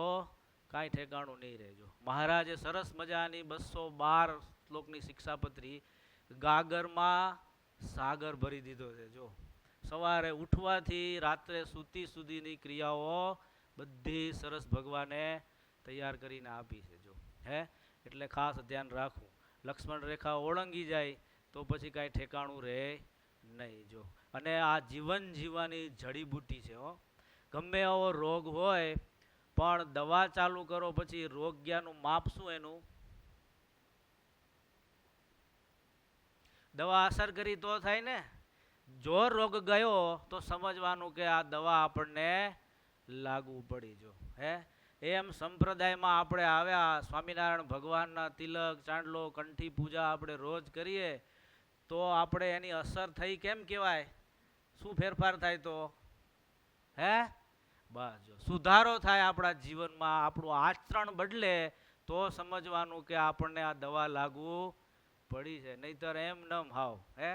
કાંઈ ઠેકાણું નહીં રહેજો. મહારાજે સરસ મજાની 212 શ્લોકની શિક્ષાપત્રી ગાગરમાં સાગર ભરી દીધો છે જો સવારે ઉઠવાથી રાત્રે સૂતી સુધીની ક્રિયાઓ બધી સરસ ભગવાને તૈયાર કરીને આપી છે જો હે એટલે ખાસ ધ્યાન રાખવું. લક્ષ્મણ રેખા ઓળંગી જાય તો પછી કાંઈ ઠેકાણું રહે નહીં જો અને આ જીવન જીવવાની જડીબુટ્ટી છે હો ગમે એવો રોગ હોય પણ દવા ચાલુ કરો પછી રોગ્યાનું માપ શું એનું? દવા અસર કરી તો થાય ને. જો રોગ ગયો તો સમજવાનું કે આ દવા આપણને લાગુ પડી. જો હે એમ સંપ્રદાયમાં આપણે આવ્યા, સ્વામિનારાયણ ભગવાનના તિલક, ચાંદલો, કંઠી પૂજા આપણે રોજ કરીએ તો આપણે એની અસર થઈ કેમ કહેવાય? શું ફેરફાર થાય તો? હે બસ જો સુધારો થાય આપણા જીવનમાં, આપણું આચરણ બદલે તો સમજવાનું કે આપણને આ દવા લાગુ પડી છે. નહીતર એમ નમ હાવ હે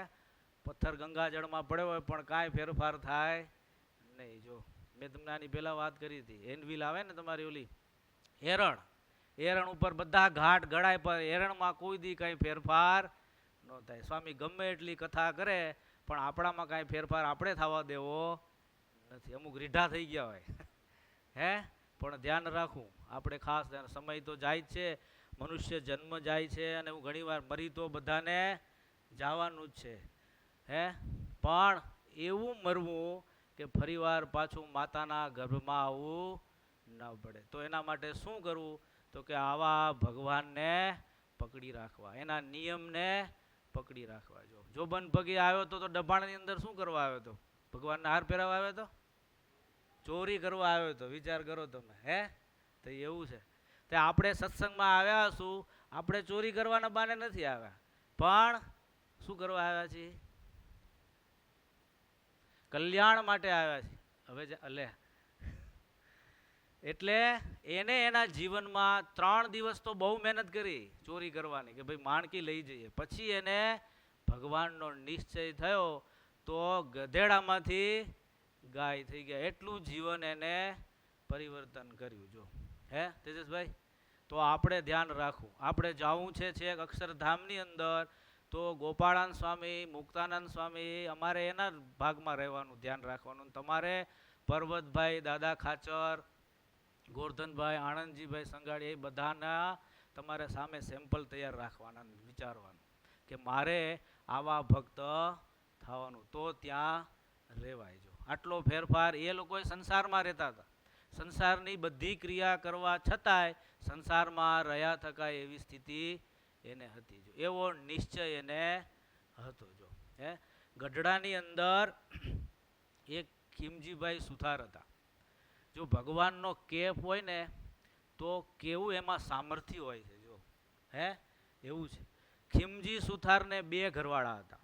પથ્થર ગંગાજળમાં પડ્યો હોય પણ કાંઈ ફેરફાર થાય નહીં. જો મેં તમને આની પહેલાં વાત કરી હતી, એનવીલ આવે ને તમારી ઓલી એરણ ઉપર બધા ઘાટ ગળાય પર એરણમાં કોઈ દી કાંઈ ફેરફાર ન થાય. સ્વામી ગમે એટલી કથા કરે પણ આપણામાં કાંઈ ફેરફાર આપણે થવા દેવો નથી. અમુક રીઢા થઈ ગયા હોય હે પણ ધ્યાન રાખવું આપણે ખાસ. સમય તો જાય જ છે, મનુષ્ય જન્મ જાય છે અને હું ઘણીવાર મરી તો બધાને જવાનું જ છે હે, પણ એવું મરવું કે ફરીવાર પાછું માતાના ગર્ભમાં આવવું ન પડે. તો એના માટે શું કરવું? તો કે આવા ભગવાનને પકડી રાખવા, એના નિયમને પકડી રાખવા. જો બંધ પગે આવ્યો તો ડભાણની અંદર શું કરવા આવ્યો હતો? ભગવાનને હાર પહેરાવા આવ્યો હતો? ચોરી કરવા આવ્યો હતો? વિચાર કરો તમે હે. તો એવું છે તે આપણે સત્સંગમાં આવ્યા છું, આપણે ચોરી કરવાના બાને નથી આવ્યા, પણ શું કરવા આવ્યા છીએ? કલ્યાણ માટે આવ્યા છીએ. હવે અલે એટલે એને એના જીવનમાં 3 દિવસ તો બહુ મહેનત કરી ચોરી કરવાની કે ભાઈ માણકી લઈ જઈએ. પછી એને ભગવાનનો નિશ્ચય થયો તો ગધેડામાંથી ગાય થઈ ગયા. એટલું જીવન એને પરિવર્તન કર્યું. જો હે તેજસભાઈ, તો આપણે ધ્યાન રાખવું. આપણે જવું છે છેક અક્ષરધામની અંદર તો ગોપાળાન સ્વામી, મુક્તાનંદ સ્વામી, અમારે એના ભાગમાં રહેવાનું, ધ્યાન રાખવાનું. તમારે પર્વતભાઈ, દાદા ખાચર, ગોરધનભાઈ, આણંદજીભાઈ સંગાડી, એ બધાના તમારે સામે સેમ્પલ તૈયાર રાખવાના, વિચારવાનું કે મારે આવા ભક્ત થવાનું તો ત્યાં રહેવાય. જો આટલો ફેરફાર એ લોકોએ સંસારમાં રહેતા હતા, સંસારની બધી ક્રિયા કરવા છતાંય સંસારમાં રહ્યા થકાય એવી સ્થિતિ એને હતી. જો એવો નિશ્ચય એને હતો. જો હે ગઢડાની અંદર એક ખીમજીભાઈ સુથાર હતા. જો ભગવાનનો કેફ હોય ને તો કેવું એમાં સામર્થ્ય હોય છે. જો હે એવું છે. ખીમજી સુથારને 2 ઘરવાળા હતા.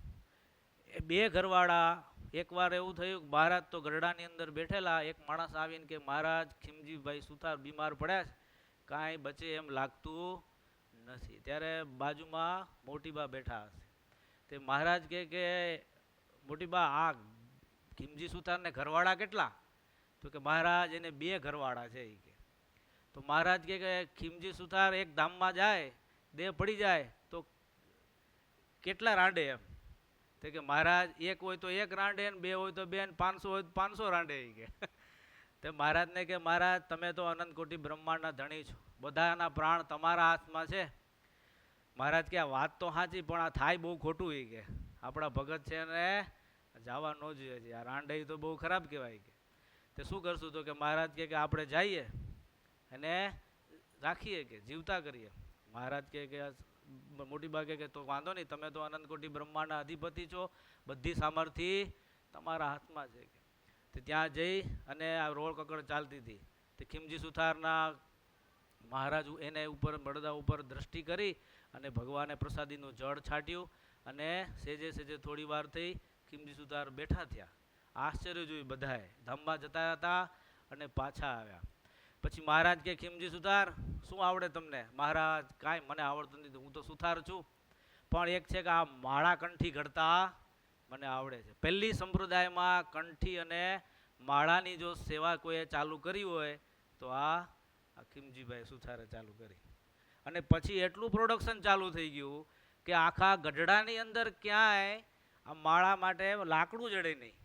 એ 2 ઘરવાળા એકવાર એવું થયું કે મહારાજ તો ગરડાની અંદર બેઠેલા, એક માણસ આવીને કે મહારાજ ખીમજીભાઈ સુથાર બીમાર પડ્યા છે, કાંઈ બચે એમ લાગતું નથી. ત્યારે બાજુમાં મોટીબા બેઠા હશે. તે મહારાજ કે મોટીબા આ ખીમજી સુથારને ઘરવાળા કેટલા? તો કે મહારાજ એને 2 ઘરવાળા છે. એ કે તો મહારાજ કે ખીમજી સુથાર એક ધામમાં જાય, દેહ પડી જાય તો કેટલા રાંડે? એમ તો કે મહારાજ 1 હોય તો 1 રાંડે, 2 હોય તો 2, 500 હોય તો 500 રાંડે. એ કે તે મહારાજને કે મહારાજ તમે તો અનંત કોટી બ્રહ્માંડના ધણી છો, બધાના પ્રાણ તમારા હાથમાં છે. મહારાજ કે આ વાત તો સાચી પણ આ થાય બહુ ખોટું. એ કે આપણા ભગત છે ને જવા ન જોઈએ, આ રાંડે તો બહુ ખરાબ કહેવાય. કે તે શું કરશું? તો કે મહારાજ કે આપણે જઈએ અને રાખીએ, કે જીવતા કરીએ. મહારાજ કે મોટી બા કે તો વાંધો નહીં, તમે તો અનંત કોટી બ્રહ્માંડના અધિપતિ છો, બધી સામર્થ્ય તમારા હાથમાં છે. તે ત્યાં જઈ અને આ રોડ કકડ ચાલતી હતી. તે ખીમજી સુથારના મહારાજ એને ઉપર બળદા ઉપર દ્રષ્ટિ કરી અને ભગવાને પ્રસાદીનું જળ છાંટ્યું અને સેજે સેજે થોડી વાર થઈ ખીમજી સુથાર બેઠા થયા. આશ્ચર્ય જોયું બધાએ. ધામમાં જતા હતા અને પાછા આવ્યા. પછી મહારાજ કે ખીમજી સુથાર શું આવડે તમને? મહારાજ કાંઈ મને આવડતું નથી, હું તો સુથાર છું, પણ એક છે કે આ માળા કંઠી ઘડતા મને આવડે છે. પહેલી સંપ્રદાયમાં કંઠી અને માળાની જો સેવા કોઈએ ચાલુ કરી હોય તો આ ખીમજીભાઈ સુથારે ચાલુ કરી. અને પછી એટલું પ્રોડક્શન ચાલુ થઈ ગયું કે આખા ગઢડાની અંદર ક્યાંય આ માળા માટે લાકડું જડે નહીં,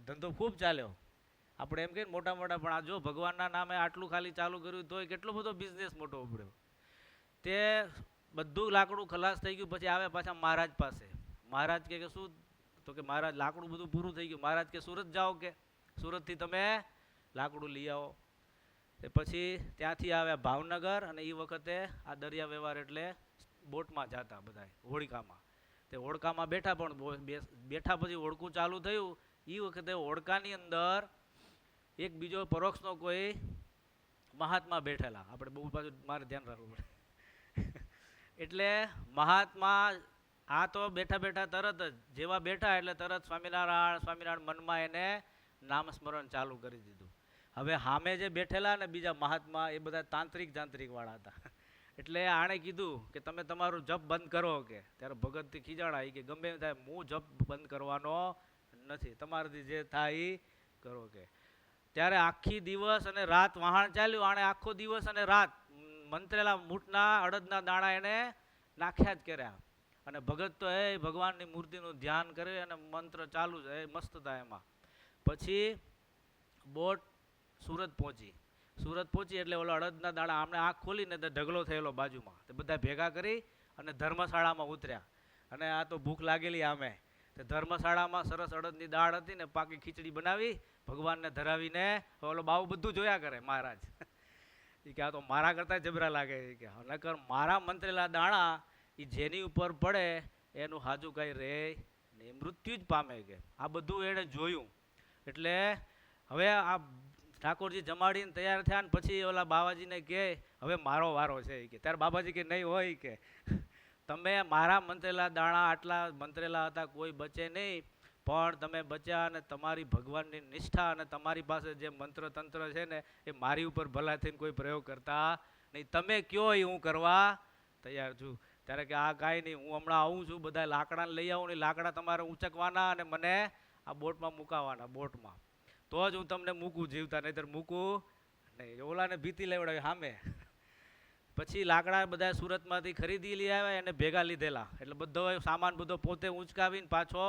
ધંધો ખૂબ ચાલ્યો. આપણે એમ કહીએ મોટા મોટા, પણ આ જો ભગવાનના નામે આટલું ખાલી ચાલુ કર્યું તોય કેટલો બધો બિઝનેસ મોટો ઉપડ્યો. તે બધું લાકડું ખલાસ થઈ ગયું. પછી આવે પાછા મહારાજ પાસે. મહારાજ કે શું? તો કે મહારાજ લાકડું બધું પૂરું થઈ ગયું. મહારાજ કે સુરત જાઓ, કે સુરતથી તમે લાકડું લઈ આવો. તે પછી ત્યાંથી આવ્યા ભાવનગર, અને એ વખતે આ દરિયા વ્યવહાર એટલે બોટમાં જતા બધા હોડકામાં. તે હોડકામાં બેઠા, પણ બેઠા પછી હોડકું ચાલુ થયું. એ વખતે હોડકાની અંદર એક બીજો પરોક્ષનો કોઈ મહાત્મા બેઠેલા. આપણે બહુ પાછું મારે ધ્યાન રાખવું પડે. એટલે મહાત્મા આ તો બેઠા બેઠા તરત જ જેવા બેઠા એટલે તરત સ્વામિનારાયણ સ્વામિનારાયણ મનમાં એને નામસ્મરણ ચાલુ કરી દીધું. હવે સામે જે બેઠેલા ને બીજા મહાત્મા એ બધા તાંત્રિક વાળા હતા. એટલે આણે કીધું કે તમે તમારું જપ બંધ કરો. કે ત્યારે ભગતથી ખીજાણા કે ગમે એમ થાય હું જપ બંધ કરવાનો નથી, તમારાથી જે થાય એ કરો. કે ત્યારે આખી દિવસ અને રાત વહાણ ચાલ્યું. આણે આખો દિવસ અને રાત મંત્રેલા મૂઠના અડદના દાણા એને નાખ્યા જ કર્યા. અને ભગત તો ભગવાનની મૂર્તિનું ધ્યાન કરે અને મંત્ર ચાલુ છે, મસ્ત હતા એમાં. પછી બોટ સુરત પહોંચી એટલે ઓલા અડદના દાણા આમને આંખ ખોલીને તે ઢગલો થયેલો બાજુમાં, તે બધા ભેગા કરી અને ધર્મશાળામાં ઉતર્યા. અને આ તો ભૂખ લાગેલી આમે. તે ધર્મશાળામાં સરસ અડદની દાળ હતી ને પાકી ખીચડી બનાવી ભગવાનને ધરાવીને ઓલો બાવ બધું જોયા કરે મહારાજ. એ કે આ તો મારા કરતાં જબરા લાગે. કે નકર મારા મંત્રેલા દાણા એ જેની ઉપર પડે એનું હાજુ કાંઈ રહે ને, મૃત્યુ જ પામે. કે આ બધું એણે જોયું. એટલે હવે આ ઠાકોરજી જમાડીને તૈયાર થયા ને પછી ઓલા બાબાજીને કહે હવે મારો વારો છે. કે ત્યારે બાબાજી કે નહીં હોય, કે તમે મારા મંત્રેલા દાણા આટલા મંત્રેલા હતા કોઈ બચે નહીં, પણ તમે બચ્યા અને તમારી ભગવાનની નિષ્ઠા અને તમારી પાસે જે મંત્ર તંત્ર છે ને એ મારી ઉપર ભલા થઈને કોઈ પ્રયોગ કરતા નહીં. તમે કયો એ હું કરવા તૈયાર છું. ત્યારે કે આ કાંઈ નહીં, હું હમણાં આવું છું, બધા લાકડાને લઈ આવું ને લાકડા તમારે ઊંચકવાના અને મને આ બોટમાં મૂકાવાના, બોટમાં તો જ હું તમને મૂકું જીવતા, નહીંતર મૂકું નહીં. ઓલાને ભીતી લેવડાવી સામે. પછી લાકડા બધા સુરતમાંથી ખરીદી લઈ આવ્યા, એને ભેગા લીધેલા. એટલે બધો સામાન બધો પોતે ઊંચકાવીને પાછો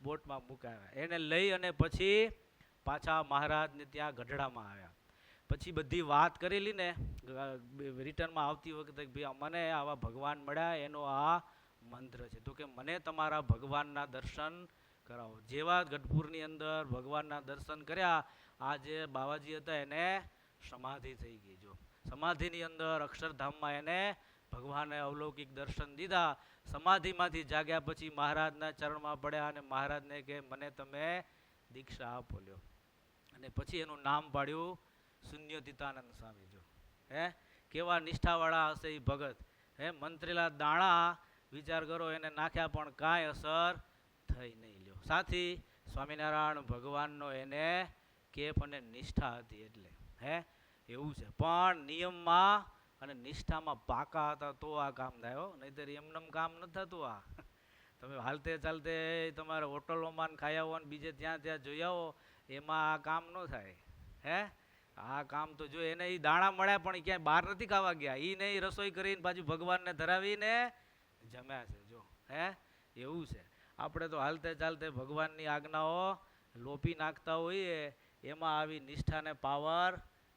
બોટમાં મુકાવ્યા. એને લઈ અને પછી પાછા મહારાજને ત્યાં ગઢડામાં આવ્યા. પછી બધી વાત કરેલી ને રિટર્નમાં આવતી વખતે ભાઈ મને આવા ભગવાન મળ્યા, એનો આ મંત્ર છે. તો કે મને તમારા ભગવાનના દર્શન કરાવો. જેવા ગઢપુરની અંદર ભગવાનના દર્શન કર્યા, આ જે બાવાજી હતા એને સમાધિ થઈ ગઈ. જો સમાધિની અંદર અક્ષરધામમાં એને ભગવાને અવલૌકિક દર્શન દીધા. સમાધિમાંથી જાગ્યા પછી મહારાજના ચરણમાં પડ્યા અને મહારાજને કે મને તમે દીક્ષા આપો લ્યો. અને પછી એનું નામ પાડ્યું શૂન્યતીતાનંદ સ્વામી. જો કેવા નિષ્ઠાવાળા હશે એ ભગત. મંત્રેલા દાણા વિચાર કરો એને નાખ્યા પણ કાંઈ અસર થઈ નહીં. લ્યો સાથી સ્વામિનારાયણ ભગવાનનો એને કેફ અને નિષ્ઠા હતી. એટલે એવું છે. પણ નિયમમાં અને નિષ્ઠામાં પાકા હતા તો આ કામ થાય. નહીંતર એમનેમ કામ નથી થતું. આ તમે હાલતે ચાલતે તમારે હોટલોમાં ખાયા હો ને બીજે ત્યાં જોઈ આવો, એમાં આ કામ ન થાય. આ કામ તો જો એને એ દાણા મળ્યા પણ ક્યાંય બહાર નથી ખાવા ગયા. એ નહીં રસોઈ કરીને પાછું ભગવાનને ધરાવીને જમ્યા છે. જો એવું છે. આપણે તો હાલતે ચાલતે ભગવાનની આજ્ઞાઓ લોપી નાખતા હોઈએ, એમાં આવી નિષ્ઠાને પાવર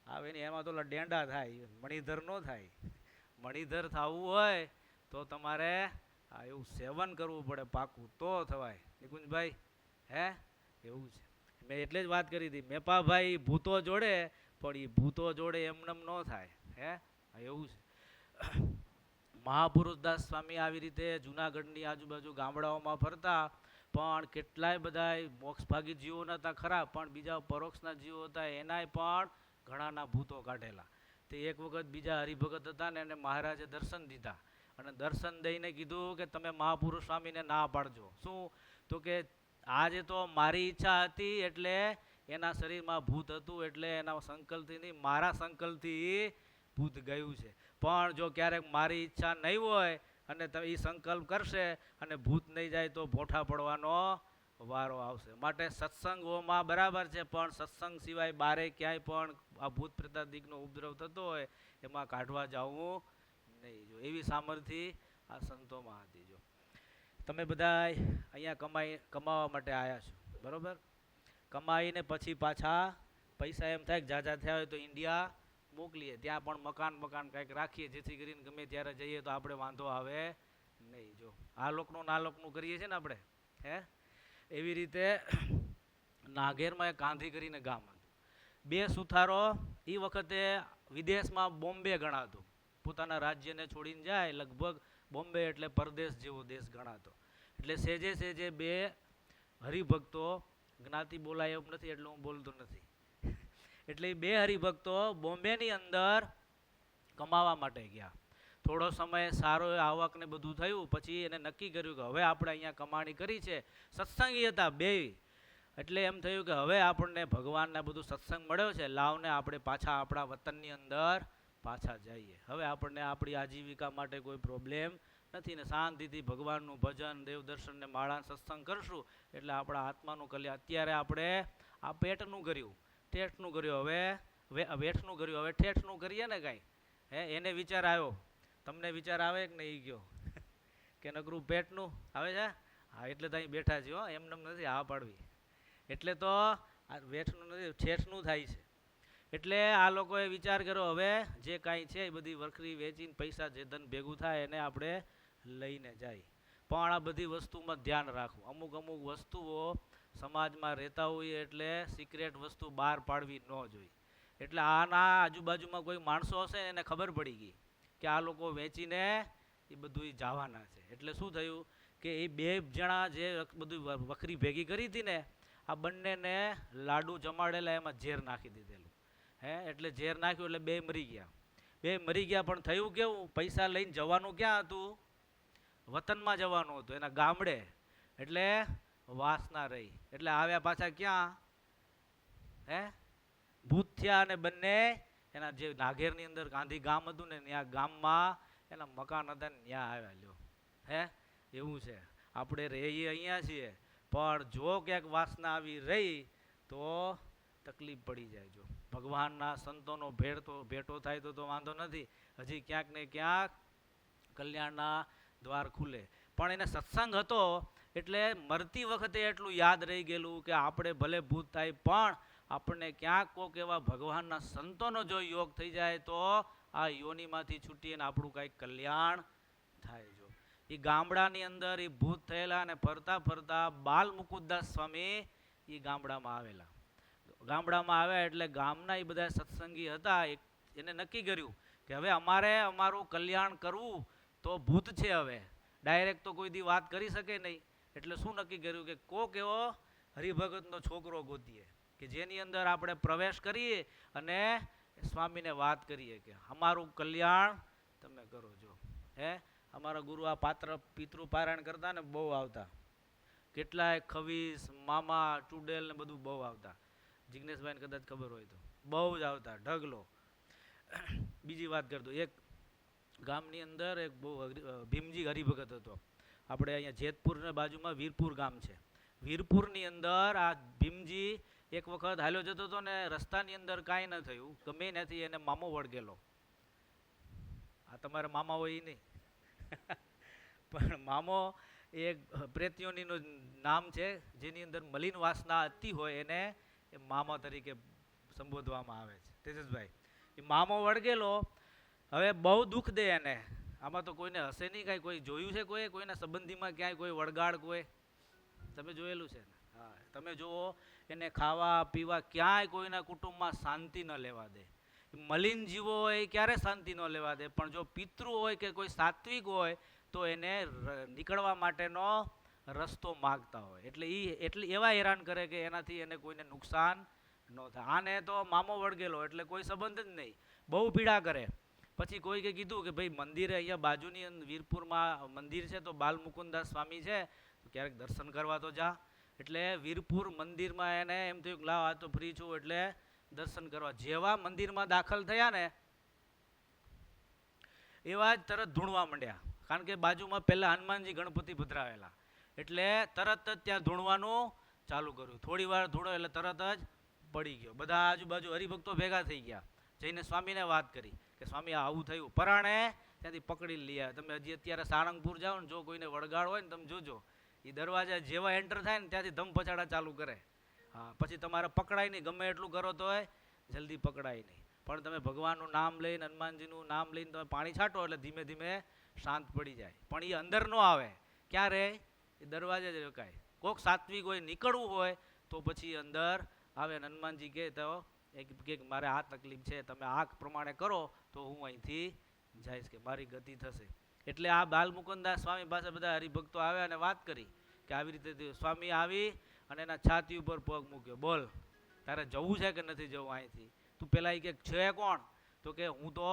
આવે ને એમાં તો ડેંડા થાય, મણિધર ન થાય. મણિધર થવું હોય તો તમારે એવું સેવન કરવું પડે પાકું, તો થવાય. નિકુંજભાઈ એવું છે. મેં એટલે જ વાત કરી હતી મેપાભાઈ ભૂતો જોડે, પણ એ ભૂતો જોડે એમનેમ ન થાય. એવું છે. મહાપુરુષદાસ સ્વામી આવી રીતે જુનાગઢની આજુબાજુ ગામડાઓમાં ફરતા, પણ કેટલાય બધા મોક્ષભાગી જીવો નહોતા ખરા, પણ બીજા પરોક્ષના જીવો હતા એનાય પણ ઘણાના ભૂતો કાઢેલા. તે એક વખત બીજા હરિભગત હતા ને એને મહારાજે દર્શન દીધા અને દર્શન દઈને કીધું કે તમે મહાપુરુષ સ્વામીને ના પાડજો. શું? તો કે આજે તો મારી ઈચ્છા હતી એટલે એના શરીરમાં ભૂત હતું, એટલે એના સંકલ્પથી નહીં મારા સંકલ્પથી ભૂત ગયું છે. પણ જો ક્યારેક મારી ઈચ્છા નહીં હોય અને એ સંકલ્પ કરશે અને ભૂત નહીં જાય તો ભોઠા પડવાનો વારો આવશે. માટે સત્સંગોમાં બરાબર છે, પણ સત્સંગ સિવાય બારે ક્યાંય પણ આ ભૂત પ્રેતાદિકનો ઉપદ્રવ થતો હોય એમાં કાઢવા જવું નહીં. જો એવી સામર્થ્ય આ સંતોમાં હતી. જો તમે બધા અહીંયા કમાવા માટે આવ્યા છો, બરાબર? કમાઈને પછી પાછા પૈસા એમ થાય કે જાજા થયા હોય તો ઇન્ડિયા મોકલીએ, ત્યાં પણ મકાન કંઈક રાખીએ જેથી કરીને ગમે ત્યારે જઈએ તો આપણે વાંધો આવે નહીં. જો આ લોકનું ના લોકનું કરીએ છીએ ને આપણે. એવી રીતે નાગેરમાં એક કાંધી કરીને ગામ હતું. બે સુથારો એ વખતે વિદેશમાં બોમ્બે ગણાતું, પોતાના રાજ્યને છોડીને જાય લગભગ બોમ્બે એટલે પરદેશ જેવો દેશ ગણાતો. એટલે સેજે સેજે બે હરિભક્તો, જ્ઞાતિ બોલાય એમ નથી એટલે હું બોલતો નથી, એટલે એ બે હરિભક્તો બોમ્બેની અંદર કમાવા માટે ગયા. થોડો સમય સારો આવક ને બધું થયું પછી એને નક્કી કર્યું કે હવે આપણે અહીંયા કમાણી કરી છે. સત્સંગી હતા બે, એટલે એમ થયું કે હવે આપણને ભગવાનને બધું સત્સંગ મળ્યો છે, લાવને આપણે પાછા આપણા વતનની અંદર પાછા જઈએ. હવે આપણને આપણી આજીવિકા માટે કોઈ પ્રોબ્લેમ નથી ને શાંતિથી ભગવાનનું ભજન, દેવ દર્શન ને માળા સત્સંગ કરશું એટલે આપણા આત્માનું કલ્યાણ. અત્યારે આપણે આ પેટનું કર્યું, ઠેઠનું કર્યું, હવે વેઠનું કર્યું, હવે ઠેઠનું કરીએ ને કાંઈ. એને વિચાર આવ્યો, તમને વિચાર આવે કે નહીં ગયો કે નકરું પેટનું આવે છે? હા, એટલે તો અહીં બેઠા છે હો, એમને નથી હા પાડવી. એટલે તો આ વેઠનું નથી ઠેઠનું થાય છે. એટલે આ લોકોએ વિચાર કર્યો હવે જે કાંઈ છે એ બધી વખરી વેચીને પૈસા જે ધન ભેગું થાય એને આપણે લઈને જાય. પણ આ બધી વસ્તુમાં ધ્યાન રાખવું, અમુક અમુક વસ્તુઓ સમાજમાં રહેતા હોઈએ એટલે સિક્રેટ વસ્તુ બહાર પાડવી ન જોઈએ. એટલે આના આજુબાજુમાં કોઈ માણસો હશે એને ખબર પડી ગઈ કે આ લોકો વેચીને એ બધું જવાના છે. એટલે શું થયું કે એ બે જણા જે બધું વખરી ભેગી કરી હતી ને, આ બંનેને લાડુ જમાડેલા એમાં ઝેર નાખી દીધેલું. એટલે ઝેર નાખ્યું એટલે બે મરી ગયા. બે મરી ગયા પણ થયું કેવું, પૈસા લઈને જવાનું ક્યાં હતું? વતનમાં જવાનું હતું, એના ગામડે. એટલે વાસના રહી, એટલે આવ્યા પાછા ક્યાં? ભૂત થયા. અને બંને એના જે નાઘેરની અંદર ગાંધી ગામ હતું ને ત્યાં ગામમાં એના મકાન હતા ને ત્યાં આવ્યા. લ્યો એવું છે. આપણે રહીએ અહીંયા છીએ પણ જો ક્યાંક વાસના આવી રહી તો તકલીફ પડી જાય. જો ભગવાનના સંતોનો ભેટો થાય તો વાંધો નથી, હજી ક્યાંક ને ક્યાંક કલ્યાણના દ્વાર ખુલે. પણ એને સત્સંગ હતો એટલે મરતી વખતે એટલું યાદ રહી ગયેલું કે આપણે ભલે ભૂત થાય પણ આપણને ક્યાંક કોક એવા ભગવાનના સંતોનો જો યોગ થઈ જાય તો આ યોનિમાંથી છૂટીને આપણું કાંઈક કલ્યાણ થાય. જો એ ગામડાની અંદર એ ભૂત થયેલા અને ફરતા ફરતા બાલ મુકુદાસ સ્વામી એ ગામડામાં આવેલા. ગામડામાં આવ્યા એટલે ગામના એ બધા સત્સંગી હતા, એને નક્કી કર્યું કે હવે અમારે અમારું કલ્યાણ કરવું તો ભૂત છે, હવે ડાયરેક્ટ તો કોઈ દી વાત કરી શકે નહીં. એટલે શું નક્કી કર્યું કે કોક એવો હરિભગતનો છોકરો ગોતીએ કે જેની અંદર આપણે પ્રવેશ કરીએ અને સ્વામીને વાત કરીએ કે અમારું કલ્યાણ તમે કરો. જો અમારા ગુરુ આ પિતૃ પારાયણ કરતા ને બહુ આવતા, કેટલાય ખવીસ, મામા, ચુડેલ ને બધું બહુ આવતા. જિગ્નેશભાઈને કદાચ ખબર હોય તો બહુ જ આવતા, ઢગલો. બીજી વાત કરતો, એક ગામની અંદર એક બહુ ભીમજી હરિભગત હતો. આપણે અહીંયા જેતપુરના બાજુમાં વીરપુર ગામ છે. વીરપુરની અંદર આ ભીમજી એક વખત હાલ્યો જતો હતો ને રસ્તાની અંદર કાંઈ ન થયું, ગમે નથી, એને મામો વળગેલો. આ તમારા મામા હોય એ નહીં પણ મામો એ પ્રેત્યોનીનું નામ છે, જેની અંદર મલિન વાસના અતિ હોય એને એ મામા તરીકે સંબોધવામાં આવે છે. તેજસભાઈ એ મામો વળગેલો. હવે બહુ દુઃખ દે એને. આમાં તો કોઈને હશે નહીં કાંઈ. કોઈ જોયું છે કોઈના સંબંધીમાં ક્યાંય કોઈ વળગાડ? કોઈ તમે જોયેલું છે ને? હા, તમે જુઓ એને ખાવા પીવા ક્યાંય કોઈના કુટુંબમાં શાંતિ ન લેવા દે. મલિન જીવો હોય ક્યારે શાંતિ ન લેવા દે, પણ જો પિતૃ હોય કે કોઈ સાત્વિક હોય તો એને નીકળવા માટેનો રસ્તો માગતા હોય. એટલે એવા હેરાન કરે કે એનાથી એને કોઈને નુકસાન ન થાય. આને તો મામો વળગેલો એટલે કોઈ સંબંધ જ નહીં, બહુ પીડા કરે. પછી કોઈકે કીધું કે ભાઈ મંદિરે અહીંયા બાજુની વીરપુરમાં મંદિર છે તો બાલ મુકુદાસ સ્વામી છે, તો ક્યારેક દર્શન કરવા તો જા. એટલે વીરપુર મંદિરમાં એને એમ થયું કે લાવ આ તો ફ્રી છું એટલે દર્શન કરવા. જેવા મંદિરમાં દાખલ થયા ને એવા જ તરત ધૂણવા માંડ્યા, કારણ કે બાજુમાં પહેલાં હનુમાનજી ગણપતિ પધરાવેલા. એટલે તરત જ ત્યાં ધૂણવાનું ચાલુ કર્યું. થોડી વાર ધૂણો એટલે તરત જ પડી ગયો. બધા આજુબાજુ હરિભક્તો ભેગા થઈ ગયા, જઈને સ્વામીને વાત કરી કે સ્વામી આવું થયું. પરાણે ત્યાંથી પકડી લઈ આવ્યા. તમે હજી અત્યારે સાળંગપુર જાઓ ને, જો કોઈને વળગાડ હોય ને તમે જોજો, એ દરવાજા જેવા એન્ટર થાય ને ત્યાંથી ધમ પછાડા ચાલુ કરે. હા, પછી તમારે પકડાય નહીં, ગમે એટલું કરો તો જલ્દી પકડાય નહીં. પણ તમે ભગવાનનું નામ લઈને, હનુમાનજીનું નામ લઈને તમે પાણી છાંટો એટલે ધીમે ધીમે શાંત પડી જાય. પણ એ અંદર ન આવે. ક્યાં રહે? એ દરવાજે જ રોકાય. કોક સાત્વિક હોય, નીકળવું હોય તો પછી અંદર આવે. હનુમાનજી કહે તો એક કે મારે આ તકલીફ છે, તમે આ પ્રમાણે કરો તો હું અહીંથી જઈશ, કે મારી ગતિ થશે. એટલે આ બાલમુકુદાસ સ્વામી પાસે બધા હરિભક્તો આવ્યા અને વાત કરી કે આવી રીતે સ્વામી આવી અને એના છાતી ઉપર પગ મૂક્યો. બોલ, તારે જવું છે કે નથી જવું અહીંથી? તું પેલા એ કે છે કોણ? તો કે હું તો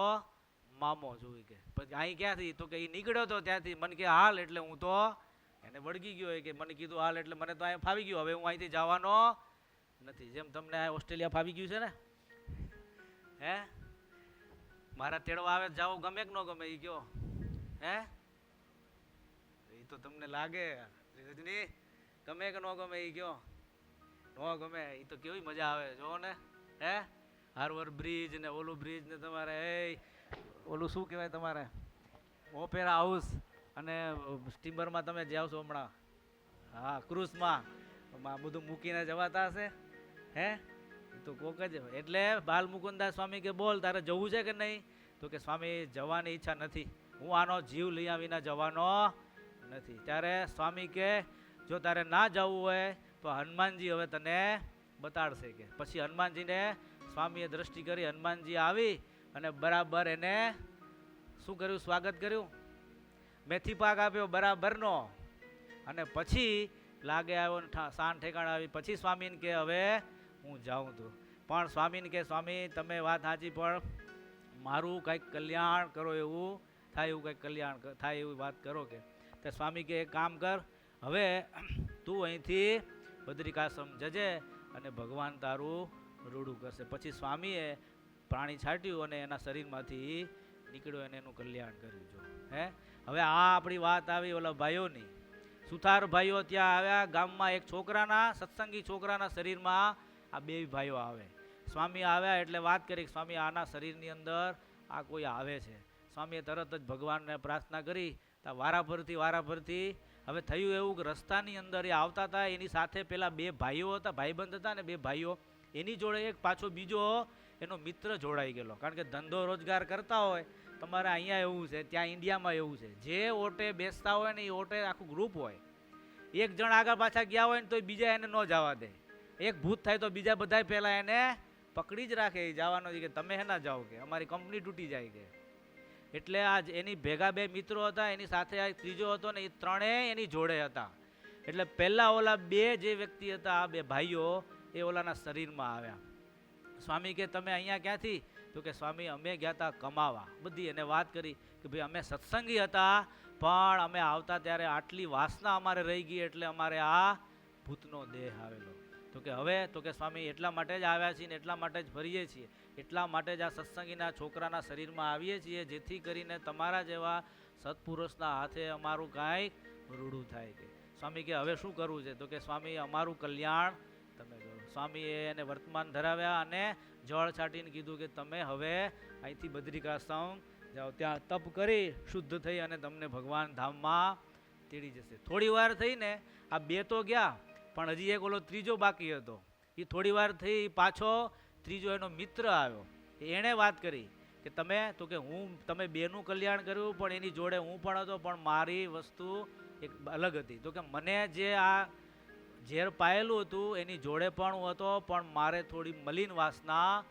મામો છું. કે પછી અહીં ક્યાંથી? તો કે એ નીકળ્યો તો ત્યાંથી, મને કે હાલ, એટલે હું તો એને વળગી ગયો. કે મને કીધું હાલ એટલે મને તો અહીંયા ફાવી ગયું, હવે હું અહીંથી જવાનો નથી. જેમ તમને આ ઓસ્ટ્રેલિયા ફાવી ગયું છે ને, હે? મારા તેડવા આવે જાઓ ગમે કે ન ગમે એ કયો? હે? એ તો તમને લાગે રજની ગમે કે ન ગમે એ કયો? ન ગમે. એ તો કેવી મજા આવે જો ને, હે? હાર્બર બ્રિજ ને ઓલું બ્રિજ ને તમારે ઓલું શું કહેવાય તમારે ઓપેરા હાઉસ, અને સ્ટીમરમાં તમે જાઓ છો હમણાં, હા ક્રૂઝમાં બધું મૂકીને જવાતા હશે, હે? તો કોક જ. એટલે બાલમુકુદાસ સ્વામી કે બોલ, તારે જવું છે કે નહીં? તો કે સ્વામી જવાની ઈચ્છા નથી, હું આનો જીવ લઈ આવીને જવાનો નથી. ત્યારે સ્વામી કે જો તારે ના જવું હોય તો હનુમાનજી હવે તને બતાડશે. કે પછી હનુમાનજીને સ્વામીએ દ્રષ્ટિ કરી, હનુમાનજી આવી અને બરાબર એને શું કર્યું? સ્વાગત કર્યું, મેથી પાક આપ્યો બરાબરનો, અને પછી લાગે આવ્યો શાન ઠેકાણ આવી. પછી સ્વામીને કે હવે હું જાઉં છું. પણ સ્વામીને કે સ્વામી તમે વાત સાચી, પણ મારું કંઈક કલ્યાણ કરો, એવું થાય, એવું કંઈક કલ્યાણ થાય એવી વાત કરો. કે તો સ્વામી કે એક કામ કર, હવે તું અહીંથી બદ્રિકાશ્રમ જજે અને ભગવાન તારું રૂડું કરશે. પછી સ્વામીએ પ્રાણી છાંટ્યું અને એના શરીરમાંથી નીકળ્યો અને એનું કલ્યાણ કર્યું. જો હે, હવે આ આપણી વાત આવી ઓલા ભાઈઓની. સુથાર ભાઈઓ ત્યાં આવ્યા ગામમાં, એક છોકરાના સત્સંગી છોકરાના શરીરમાં આ બે ભાઈઓ આવે. સ્વામી આવ્યા એટલે વાત કરી, સ્વામી આના શરીરની અંદર આ કોઈ આવે છે. સ્વામીએ તરત જ ભગવાનને પ્રાર્થના કરી. વારાફરતી હવે થયું એવું કે રસ્તાની અંદર એ આવતા હતા, એની સાથે પેલા બે ભાઈઓ હતા, ભાઈબંધ હતા ને બે ભાઈઓ, એની જોડે એક પાછો બીજો એનો મિત્ર જોડાઈ ગયેલો. કારણ કે ધંધો રોજગાર કરતા હોય, તમારે અહીંયા એવું છે, ત્યાં ઇન્ડિયામાં એવું છે, જે ઓટે બેસતા હોય ને એ ઓટે આખું ગ્રુપ હોય. એક જણ આગળ પાછા ગયા હોય ને તો બીજા એને ન જવા દે. એક ભૂત થાય તો બીજા બધા પહેલાં એને પકડી જ રાખે, એ જવાનો કે તમે હે ના જાઓ, કે અમારી કંપની તૂટી જાય. કે એટલે આજ એની ભેગા બે મિત્રો હતા, એની સાથે આ ત્રીજો હતો ને, એ ત્રણેય એની જોડે હતા. એટલે પહેલાં ઓલા બે જે વ્યક્તિ હતા, આ બે ભાઈઓ, એ ઓલાના શરીરમાં આવ્યા. સ્વામી કે તમે અહીંયા ક્યાંથી? તો કે સ્વામી અમે ગયા હતા કમાવા. બધી એને વાત કરી કે ભાઈ અમે સત્સંગી હતા, પણ અમે આવતા ત્યારે આટલી વાસના અમારે રહી ગઈ, એટલે અમારે આ ભૂતનો દેહ આવેલો. તો કે હવે તો કે સ્વામી એટલા માટે જ આવ્યા છીએ ને એટલા માટે જ ફરીએ છીએ, એટલા માટે જ આ સત્સંગીના છોકરાના શરીરમાં આવીએ છીએ, જેથી કરીને તમારા જેવા સત્પુરુષના હાથે અમારું કાંઈક રૂડું થાય. કે સ્વામી કે હવે શું કરવું છે? તો કે સ્વામી અમારું કલ્યાણ તમે કરો. સ્વામીએ એને વર્તમાન ધરાવ્યા અને જળ છાંટીને કીધું કે તમે હવે અહીંથી બદ્રિકાશ્રમ જાઓ, ત્યાં તપ કરી શુદ્ધ થઈ અને તમને ભગવાન ધામમાં તેડી જશે. થોડી વાર થઈને આ બે તો ગયા, પણ હજી એક ઓલો ત્રીજો બાકી હતો. એ થોડી વાર થઈ, પાછો ત્રીજો એનો મિત્ર આવ્યો. એણે વાત કરી કે તમે, તો કે હું તમે બેનું કલ્યાણ કર્યું, પણ એની જોડે હું પણ હતો, પણ મારી વસ્તુ એક અલગ હતી. તો કે મને જે આ ઝેર પાયેલું હતું એની જોડે પણ હું હતો, પણ મારે થોડી મલિન વાસના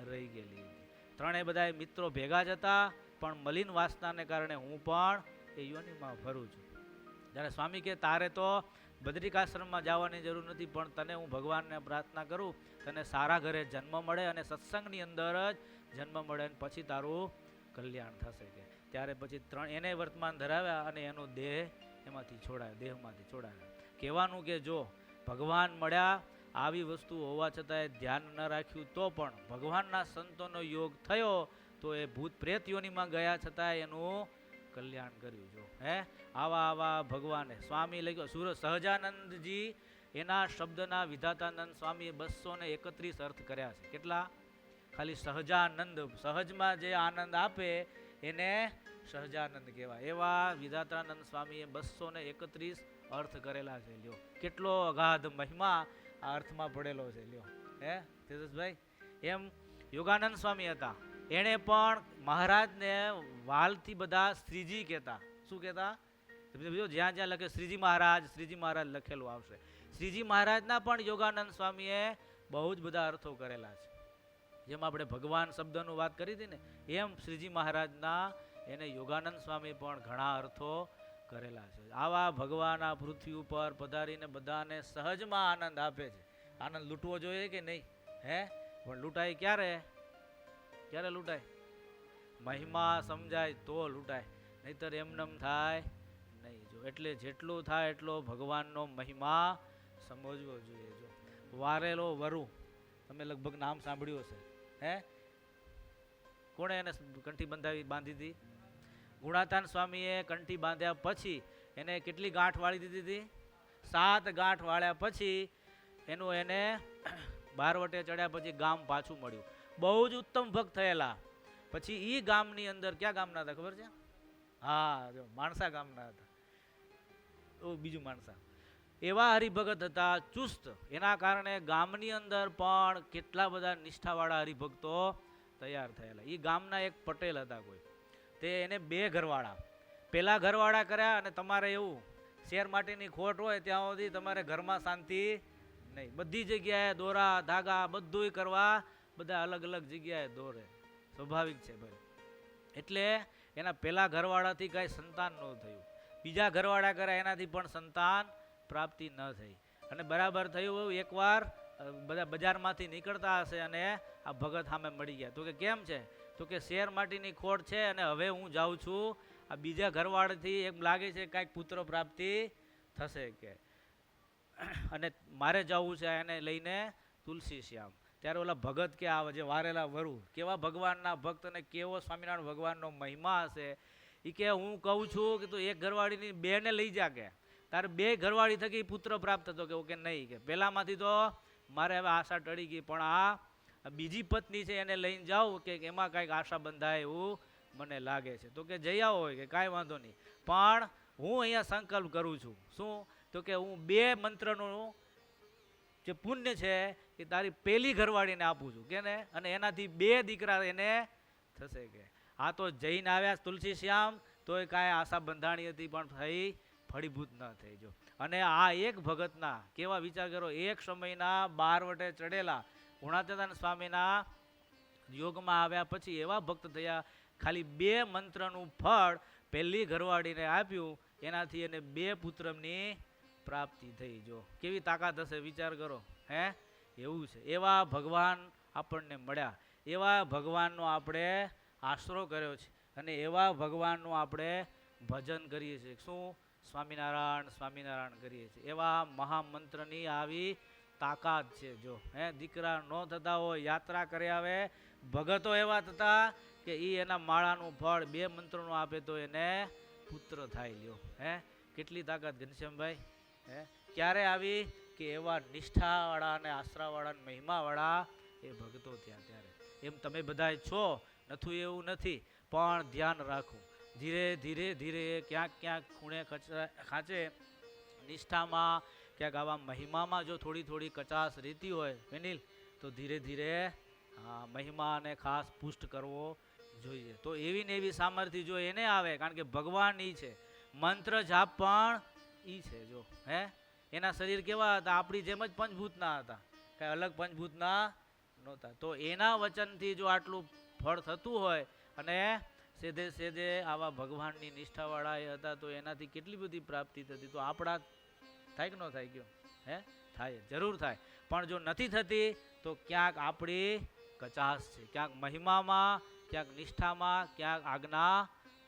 રહી ગયેલી હતી. ત્રણેય બધા મિત્રો ભેગા જ હતા, પણ મલિન વાસનાને કારણે હું પણ એ યોનિમાં ફરું છું. જ્યારે સ્વામી કે તારે તો બદ્રિકાશ્રમમાં જવાની જરૂર નથી, પણ તને હું ભગવાનને પ્રાર્થના કરું, તને સારા ઘરે જન્મ મળે અને સત્સંગની અંદર જ જન્મ મળે, અને પછી તારું કલ્યાણ થશે. કે ત્યારે પછી એને વર્તમાન ધરાવ્યા અને એનો દેહ એમાંથી છોડાયો, દેહમાંથી છોડાયો. કહેવાનું કે જો ભગવાન મળ્યા, આવી વસ્તુ હોવા છતાંય ધ્યાન ન રાખ્યું તો પણ ભગવાનના સંતોનો યોગ થયો, તો એ ભૂત પ્રેત યોનિમાં ગયા છતાંય એનું કલ્યાણ કર્યું. જો હે આવા ભગવાને સ્વામી લખ્યો. સહજાનંદજી એના શબ્દના વિધાતાનંદ સ્વામીએ 231 અર્થ કર્યા છે. કેટલા? ખાલી સહજાનંદ, સહજમાં જે આનંદ આપે એને સહજાનંદ કહેવાય. એવા વિધાતાનંદ સ્વામીએ 231 અર્થ કરેલા છે. લ્યો કેટલો અગાધ મહિમા આ અર્થમાં પડેલો છે. લ્યો હે તેજસભાઈ, એમ યોગાનંદ સ્વામી હતા, એણે પણ મહારાજને વાલથી બધા શ્રીજી કહેતા. શું કહેતા? જ્યાં જ્યાં લખે શ્રીજી મહારાજ લખેલું આવશે. શ્રીજી મહારાજના પણ યોગાનંદ સ્વામીએ બહુ જ બધા અર્થો કરેલા છે. જેમ આપણે ભગવાન શબ્દનું વાત કરી હતી ને, એમ શ્રીજી મહારાજના એને યોગાનંદ સ્વામી પણ ઘણા અર્થો કરેલા છે. આવા ભગવાન આ પૃથ્વી ઉપર પધારીને બધાને સહજમાં આનંદ આપે છે. આનંદ લૂંટવો જોઈએ કે નહીં? હે, પણ લૂંટાય ક્યારે? ક્યારે લૂંટાય? મહિમા સમજાય તો લૂંટાય, નહીતર એમનેમ થાય નહીં. જો એટલે જેટલું થાય એટલો ભગવાનનો મહિમા સમજવો જોઈએ. જો વારેલો વરુ, તમે લગભગ નામ સાંભળ્યું હશે. હે, કોણે એને કંઠી બાંધી હતી? ગુણાતાન સ્વામીએ કંઠી બાંધ્યા પછી એને કેટલી ગાંઠ વાળી દીધી હતી? 7 ગાંઠ વાળ્યા પછી એનું એને બારવટે ચડ્યા પછી ગામ પાછું મળ્યું. બહુ જ ઉત્તમ ભક્ત થયેલા. પછી એ ગામની અંદર ક્યાં ગામના હતા ખબર છે? હા, જો માણસા ગામના હતા. બીજું માણસા એવા હરિભગત હતા, ચુસ્ત. એના કારણે ગામની અંદર પણ કેટલા બધા નિષ્ઠાવાળા હરિભક્તો તૈયાર થયેલા. એ ગામના એક પટેલ હતા કોઈ, તે એને 2 ઘરવાળા. પહેલા ઘરવાળા કર્યા, અને તમારે એવું શેર માટેની ખોટ હોય ત્યાં સુધી તમારે ઘરમાં શાંતિ નહીં. બધી જગ્યાએ દોરા ધાગા બધુંય કરવા, બધા અલગ અલગ જગ્યાએ દોરે, સ્વાભાવિક છે ભાઈ. એટલે એના પહેલા ઘરવાળાથી કાંઈ સંતાન ન થયું. બીજા ઘરવાળા કર્યા, એનાથી પણ સંતાન પ્રાપ્તિ ન થઈ. અને બરાબર થયું એકવાર બધા બજારમાંથી નીકળતા હશે અને આ ભગત સામે મળી ગયા. તો કે કેમ છે? તો કે શેર માટીની ખોટ છે અને હવે હું જાઉં છું આ બીજા ઘરવાળાથી એમ લાગે છે કાંઈક પુત્ર પ્રાપ્તિ થશે કે, અને મારે જવું છે એને લઈને તુલસી શ્યામ. ત્યારે ઓલા ભગત કે આ જે વારેલા વરુ કેવા ભગવાનના ભક્ત અને કેવો સ્વામિનારાયણ ભગવાનનો મહિમા હશે. એ કે હું કહું છું કે તું એક ઘરવાળીની 2 ને લઈ જા, કે તારે 2 ઘરવાળી થકી પુત્ર પ્રાપ્ત થતો. કે ઓકે નહીં, કે પહેલામાંથી તો મારે હવે આશા ટળી ગઈ, પણ આ બીજી પત્ની છે એને લઈને જાઉં કે એમાં કાંઈક આશા બંધાય એવું મને લાગે છે. તો કે જઈ આવો હોય, કે કાંઈ વાંધો નહીં, પણ હું અહીંયા સંકલ્પ કરું છું. શું? તો કે હું 2 મંત્રનું જે પુણ્ય છે એ તારી પહેલી ઘરવાળીને આપું છું, કે ને, અને એનાથી 2 દીકરા એને થશે. કે આ તો જઈને આવ્યા તુલસી શ્યામ, તોય કાંઈ આશા બંધાણી હતી પણ થઈ ફળીભૂત ન થઈ. જો અને આ એક ભગતના કેવા વિચાર કરો, એક સમયના 12 વટે ચડેલા ગુણાતીતાનંદ સ્વામીના યોગમાં આવ્યા પછી એવા ભક્ત થયા. ખાલી 2 મંત્રનું ફળ પહેલી ઘરવાળીને આપ્યું, એનાથી એને 2 પુત્રની પ્રાપ્તિ થઈ. જો કેવી તાકાત હશે, વિચાર કરો. હે, એવું છે. એવા ભગવાન આપણને મળ્યા, એવા ભગવાનનો આપણે આશરો કર્યો છે, અને એવા ભગવાનનું આપણે ભજન કરીએ છીએ. શું? સ્વામિનારાયણ સ્વામિનારાયણ કરીએ છીએ. એવા મહામંત્રની આવી તાકાત છે. જો હે, દીકરા ન થતા હોય યાત્રા કરી આવે. ભગતો એવા થતા કે એના માળાનું ફળ 2 મંત્રોનું આપે તો એને પુત્ર થાય. લ્યો, હે, કેટલી તાકાત ઘનશ્યામભાઈ. હે, ક્યારે આવી? કે એવા નિષ્ઠાવાળા અને આશરાવાળા અને મહિમાવાળા એ ભગતો થયા ત્યારે. એમ તમે બધા છો, નથું એવું નથી, પણ ધ્યાન રાખવું. ધીરે ધીરે ધીરે ક્યાંક ક્યાંક ખૂણે ખાંચે નિષ્ઠામાં, ક્યાંક આવા મહિમામાં જો થોડી થોડી કચાશ રહેતી હોય વિનિલ, તો ધીરે ધીરે મહિમાને ખાસ પુષ્ટ કરવો જોઈએ. તો એવી ને એવી સામર્થ્ય જો એને આવે, કારણ કે ભગવાન ઈ છે, મંત્ર જાપ પણ ઈ છે. જો હે, એના શરીર કેવા હતા? આપણી જેમ જ પંચભૂતના હતા, કાંઈ અલગ પંચભૂતના નહોતા. તો એના વચનથી જો આટલું ફળ થતું હોય, અને સેધે સેધે આવા ભગવાનની નિષ્ઠાવાળા એ હતા, તો એનાથી કેટલી બધી પ્રાપ્તિ થતી. તો આપણા થાય કે ન થાય? ગયો હે, થાય, જરૂર થાય. પણ જો નથી થતી તો ક્યાંક આપણી કચાશ છે, ક્યાંક મહિમામાં, ક્યાંક નિષ્ઠામાં, ક્યાંક આજ્ઞા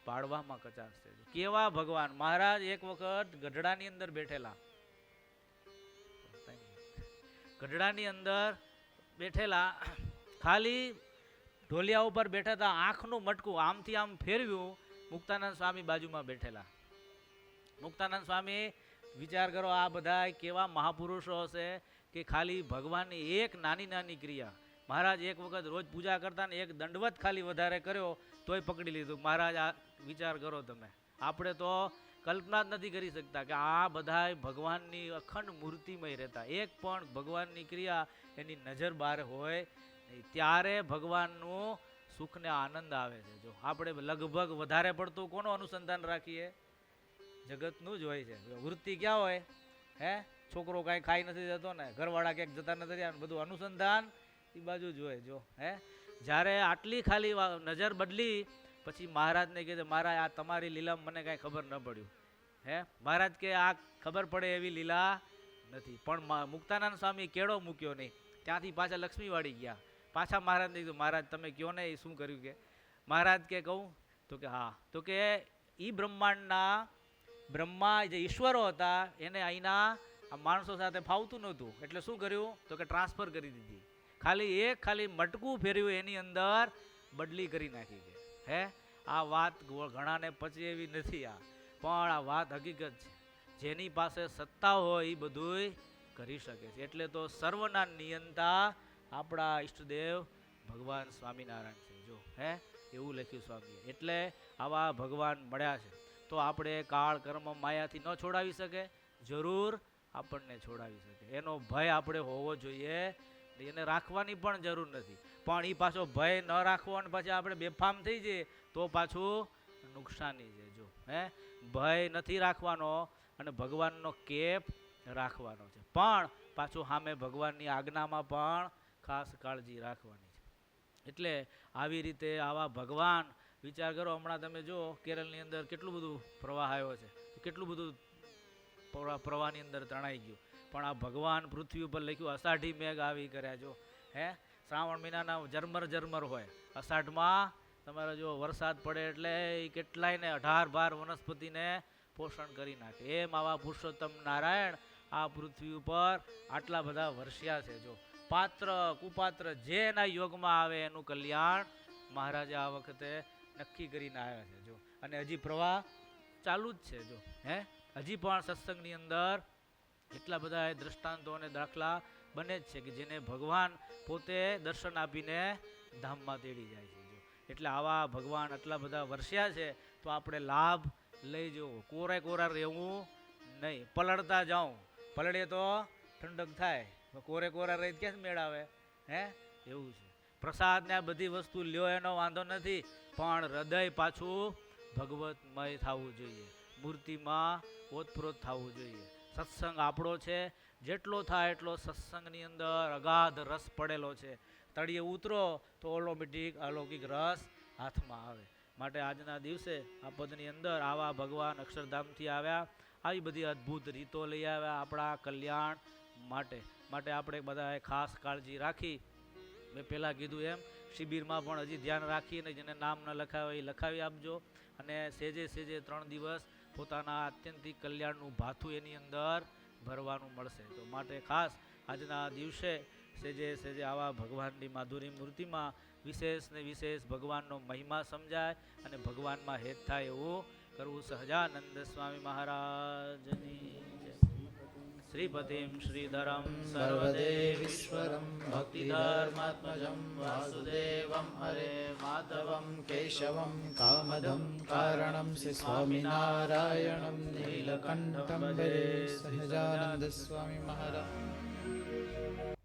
પાડવામાં કચાશ છે. કેવા ભગવાન મહારાજ એક વખત ગઢડાની અંદર બેઠેલા, ગઢડાની અંદર બેઠેલા, ખાલી ઢોલિયા ઉપર બેઠા હતા, આંખનું મટકું આમથી આમ ફેરવ્યું, મુક્તાનંદ સ્વામી બાજુમાં બેઠેલા. મુક્તાનંદ સ્વામી, વિચાર કરો આ બધા કેવા મહાપુરુષો હશે કે ખાલી ભગવાનની એક નાની નાની ક્રિયા. મહારાજ એક વખત રોજ પૂજા કરતા ને એક દંડવત ખાલી વધારે કર્યો તોય પકડી લીધું. મહારાજ આ વિચાર કરો તમે, આપણે તો કલ્પના જ નથી કરી શકતા કે આ બધા ભગવાનની અખંડ મૂર્તિમય રહેતા, એક પણ ભગવાનની ક્રિયા એની નજર બહાર હોય નહીં. ત્યારે ભગવાનનું સુખ ને આનંદ આવે છે. જો આપણે લગભગ વધારે પડતું કોનું અનુસંધાન રાખીએ? જગતનું જ હોય છે. વૃત્તિ ક્યાં હોય? હે, છોકરો કાંઈ ખાઈ નથી જતો ને, ઘરવાળા ક્યાંક જતા નથી રહ્યા, બધું અનુસંધાન એ બાજુ જોવે જો હે. જ્યારે આટલી ખાલી નજર બદલી પછી મહારાજને કીધે મહારાજ આ તમારી લીલામાં મને કાંઈ ખબર ન પડ્યું. હે મહારાજ કે આ ખબર પડે એવી લીલા નથી. પણ મુક્તાનંદ સ્વામી કેળો મૂક્યો નહીં, ત્યાંથી પાછા લક્ષ્મીવાડી ગયા. પાછા મહારાજને કીધું મહારાજ તમે કહો ને એ શું કર્યું કે. મહારાજ કે કહું તો કે હા. તો કે એ બ્રહ્માંડના બ્રહ્મા જે ઈશ્વરો હતા એને અહીંના આ માણસો સાથે ફાવતું નહોતું, એટલે શું કર્યું તો કે ટ્રાન્સફર કરી દીધી. ખાલી મટકું ફેર્યું એની અંદર બદલી કરી નાખી કે. હે આ વાત ઘણાને પચે એવી નથી આ, પણ આ વાત હકીકત છે. જેની પાસે સત્તા હોય એ બધુંય કરી શકે છે. એટલે તો સર્વના નિયંતા આપણા ઈષ્ટદેવ ભગવાન સ્વામિનારાયણ છે જો. હે એવું લખ્યું સ્વામીએ. એટલે આવા ભગવાન મળ્યા છે તો આપણે કાળ કર્મ માયાથી ન છોડાવી શકે, જરૂર આપણને છોડાવી શકે. એનો ભય આપણે હોવો જોઈએ, એને રાખવાની પણ જરૂર નથી. પણ એ પાછો ભય ન રાખવો અને પછી આપણે બેફામ થઈ જઈએ તો પાછું નુકસાની છે જો. હે ભય નથી રાખવાનો અને ભગવાનનો કેપ રાખવાનો છે, પણ પાછું સામે ભગવાનની આજ્ઞામાં પણ ખાસ કાળજી રાખવાની છે. એટલે આવી રીતે આવા ભગવાન વિચાર કરો. હમણાં તમે જો કેરળની અંદર કેટલું બધું પ્રવાહ આવ્યો છે, કેટલું બધું પ્રવાહની અંદર તણાઈ ગયું, પણ આ ભગવાન પૃથ્વી ઉપર લખ્યું અષાઢી મેઘ આવી કર્યા જો. હે શ્રાવણ મહિનાના ઝરમર હોય, અષાઢમાં તમારે જો વરસાદ પડે એટલે એ કેટલાયને 18 વનસ્પતિને પોષણ કરી નાખે. એમ આવા પુરુષોત્તમ નારાયણ આ પૃથ્વી ઉપર આટલા બધા વર્ષ્યા છે જો. પાત્ર કુપાત્ર જે એના યોગમાં આવે એનું કલ્યાણ મહારાજે આ વખતે નક્કી કરીને આવ્યા છે જો. અને હજી પ્રવાહ ચાલુ જ છે જો. હે હજી પણ સત્સંગની અંદર એટલા બધા દ્રષ્ટાંતો અને દાખલા બને જ છે કે જેને ભગવાન પોતે દર્શન આપીને ધામમાં તેડી જાય છે જો. એટલે આવા ભગવાન આટલા બધા વર્ષ્યા છે તો આપણે લાભ લઈ જવો. કોરા રહેવું નહીં, પલળતા જાઉં. પલળે તો ઠંડક થાય, કોરા રહી ક્યાં મેળ આવે. હે એવું છે. પ્રસાદ ને આ બધી વસ્તુ લ્યો એનો વાંધો નથી, પણ હૃદય પાછું ભગવતમય થવું જોઈએ, મૂર્તિમાં ઓતપ્રોત થવું જોઈએ. સત્સંગ આપણો છે, જેટલો થાય એટલો સત્સંગની અંદર અગાધ રસ પડેલો છે. તળિયે ઉતરો તો ઓટોમેટિક અલૌકિક રસ હાથમાં આવે. માટે આજના દિવસે આ પદની અંદર આવા ભગવાન અક્ષરધામથી આવ્યા, આવી બધી અદ્ભુત રીતો લઈ આવ્યા આપણા કલ્યાણ માટે. આપણે બધાએ ખાસ કાળજી રાખી. મેં પહેલાં કીધું એમ શિબિરમાં પણ હજી ધ્યાન રાખીને જેને નામ ન લખાવે એ લખાવી આપજો. અને સેજે 3 દિવસ પોતાના આત્યંતિક કલ્યાણનું ભાથું એની અંદર ભરવાનું મળશે. તો માટે ખાસ આજના દિવસે સેજે આવા ભગવાનની માધુરી મૂર્તિમાં વિશેષ ભગવાનનો મહિમા સમજાય અને ભગવાનમાં હેત થાય એવું કરવું. સહજાનંદ સ્વામી મહારાજની જય. શ્રીપતિમ શ્રીધરમ સર્વદેવીશ્વરમ ભક્તિધર્માત્મજં વાસુદેવમ હરે માધવમ કેશવમ કામદમ કારણમ શ્રી સ્વામિનારાયણમ નીલકંઠમ ભજે. સહજાનંદ સ્વામી મહારાજ.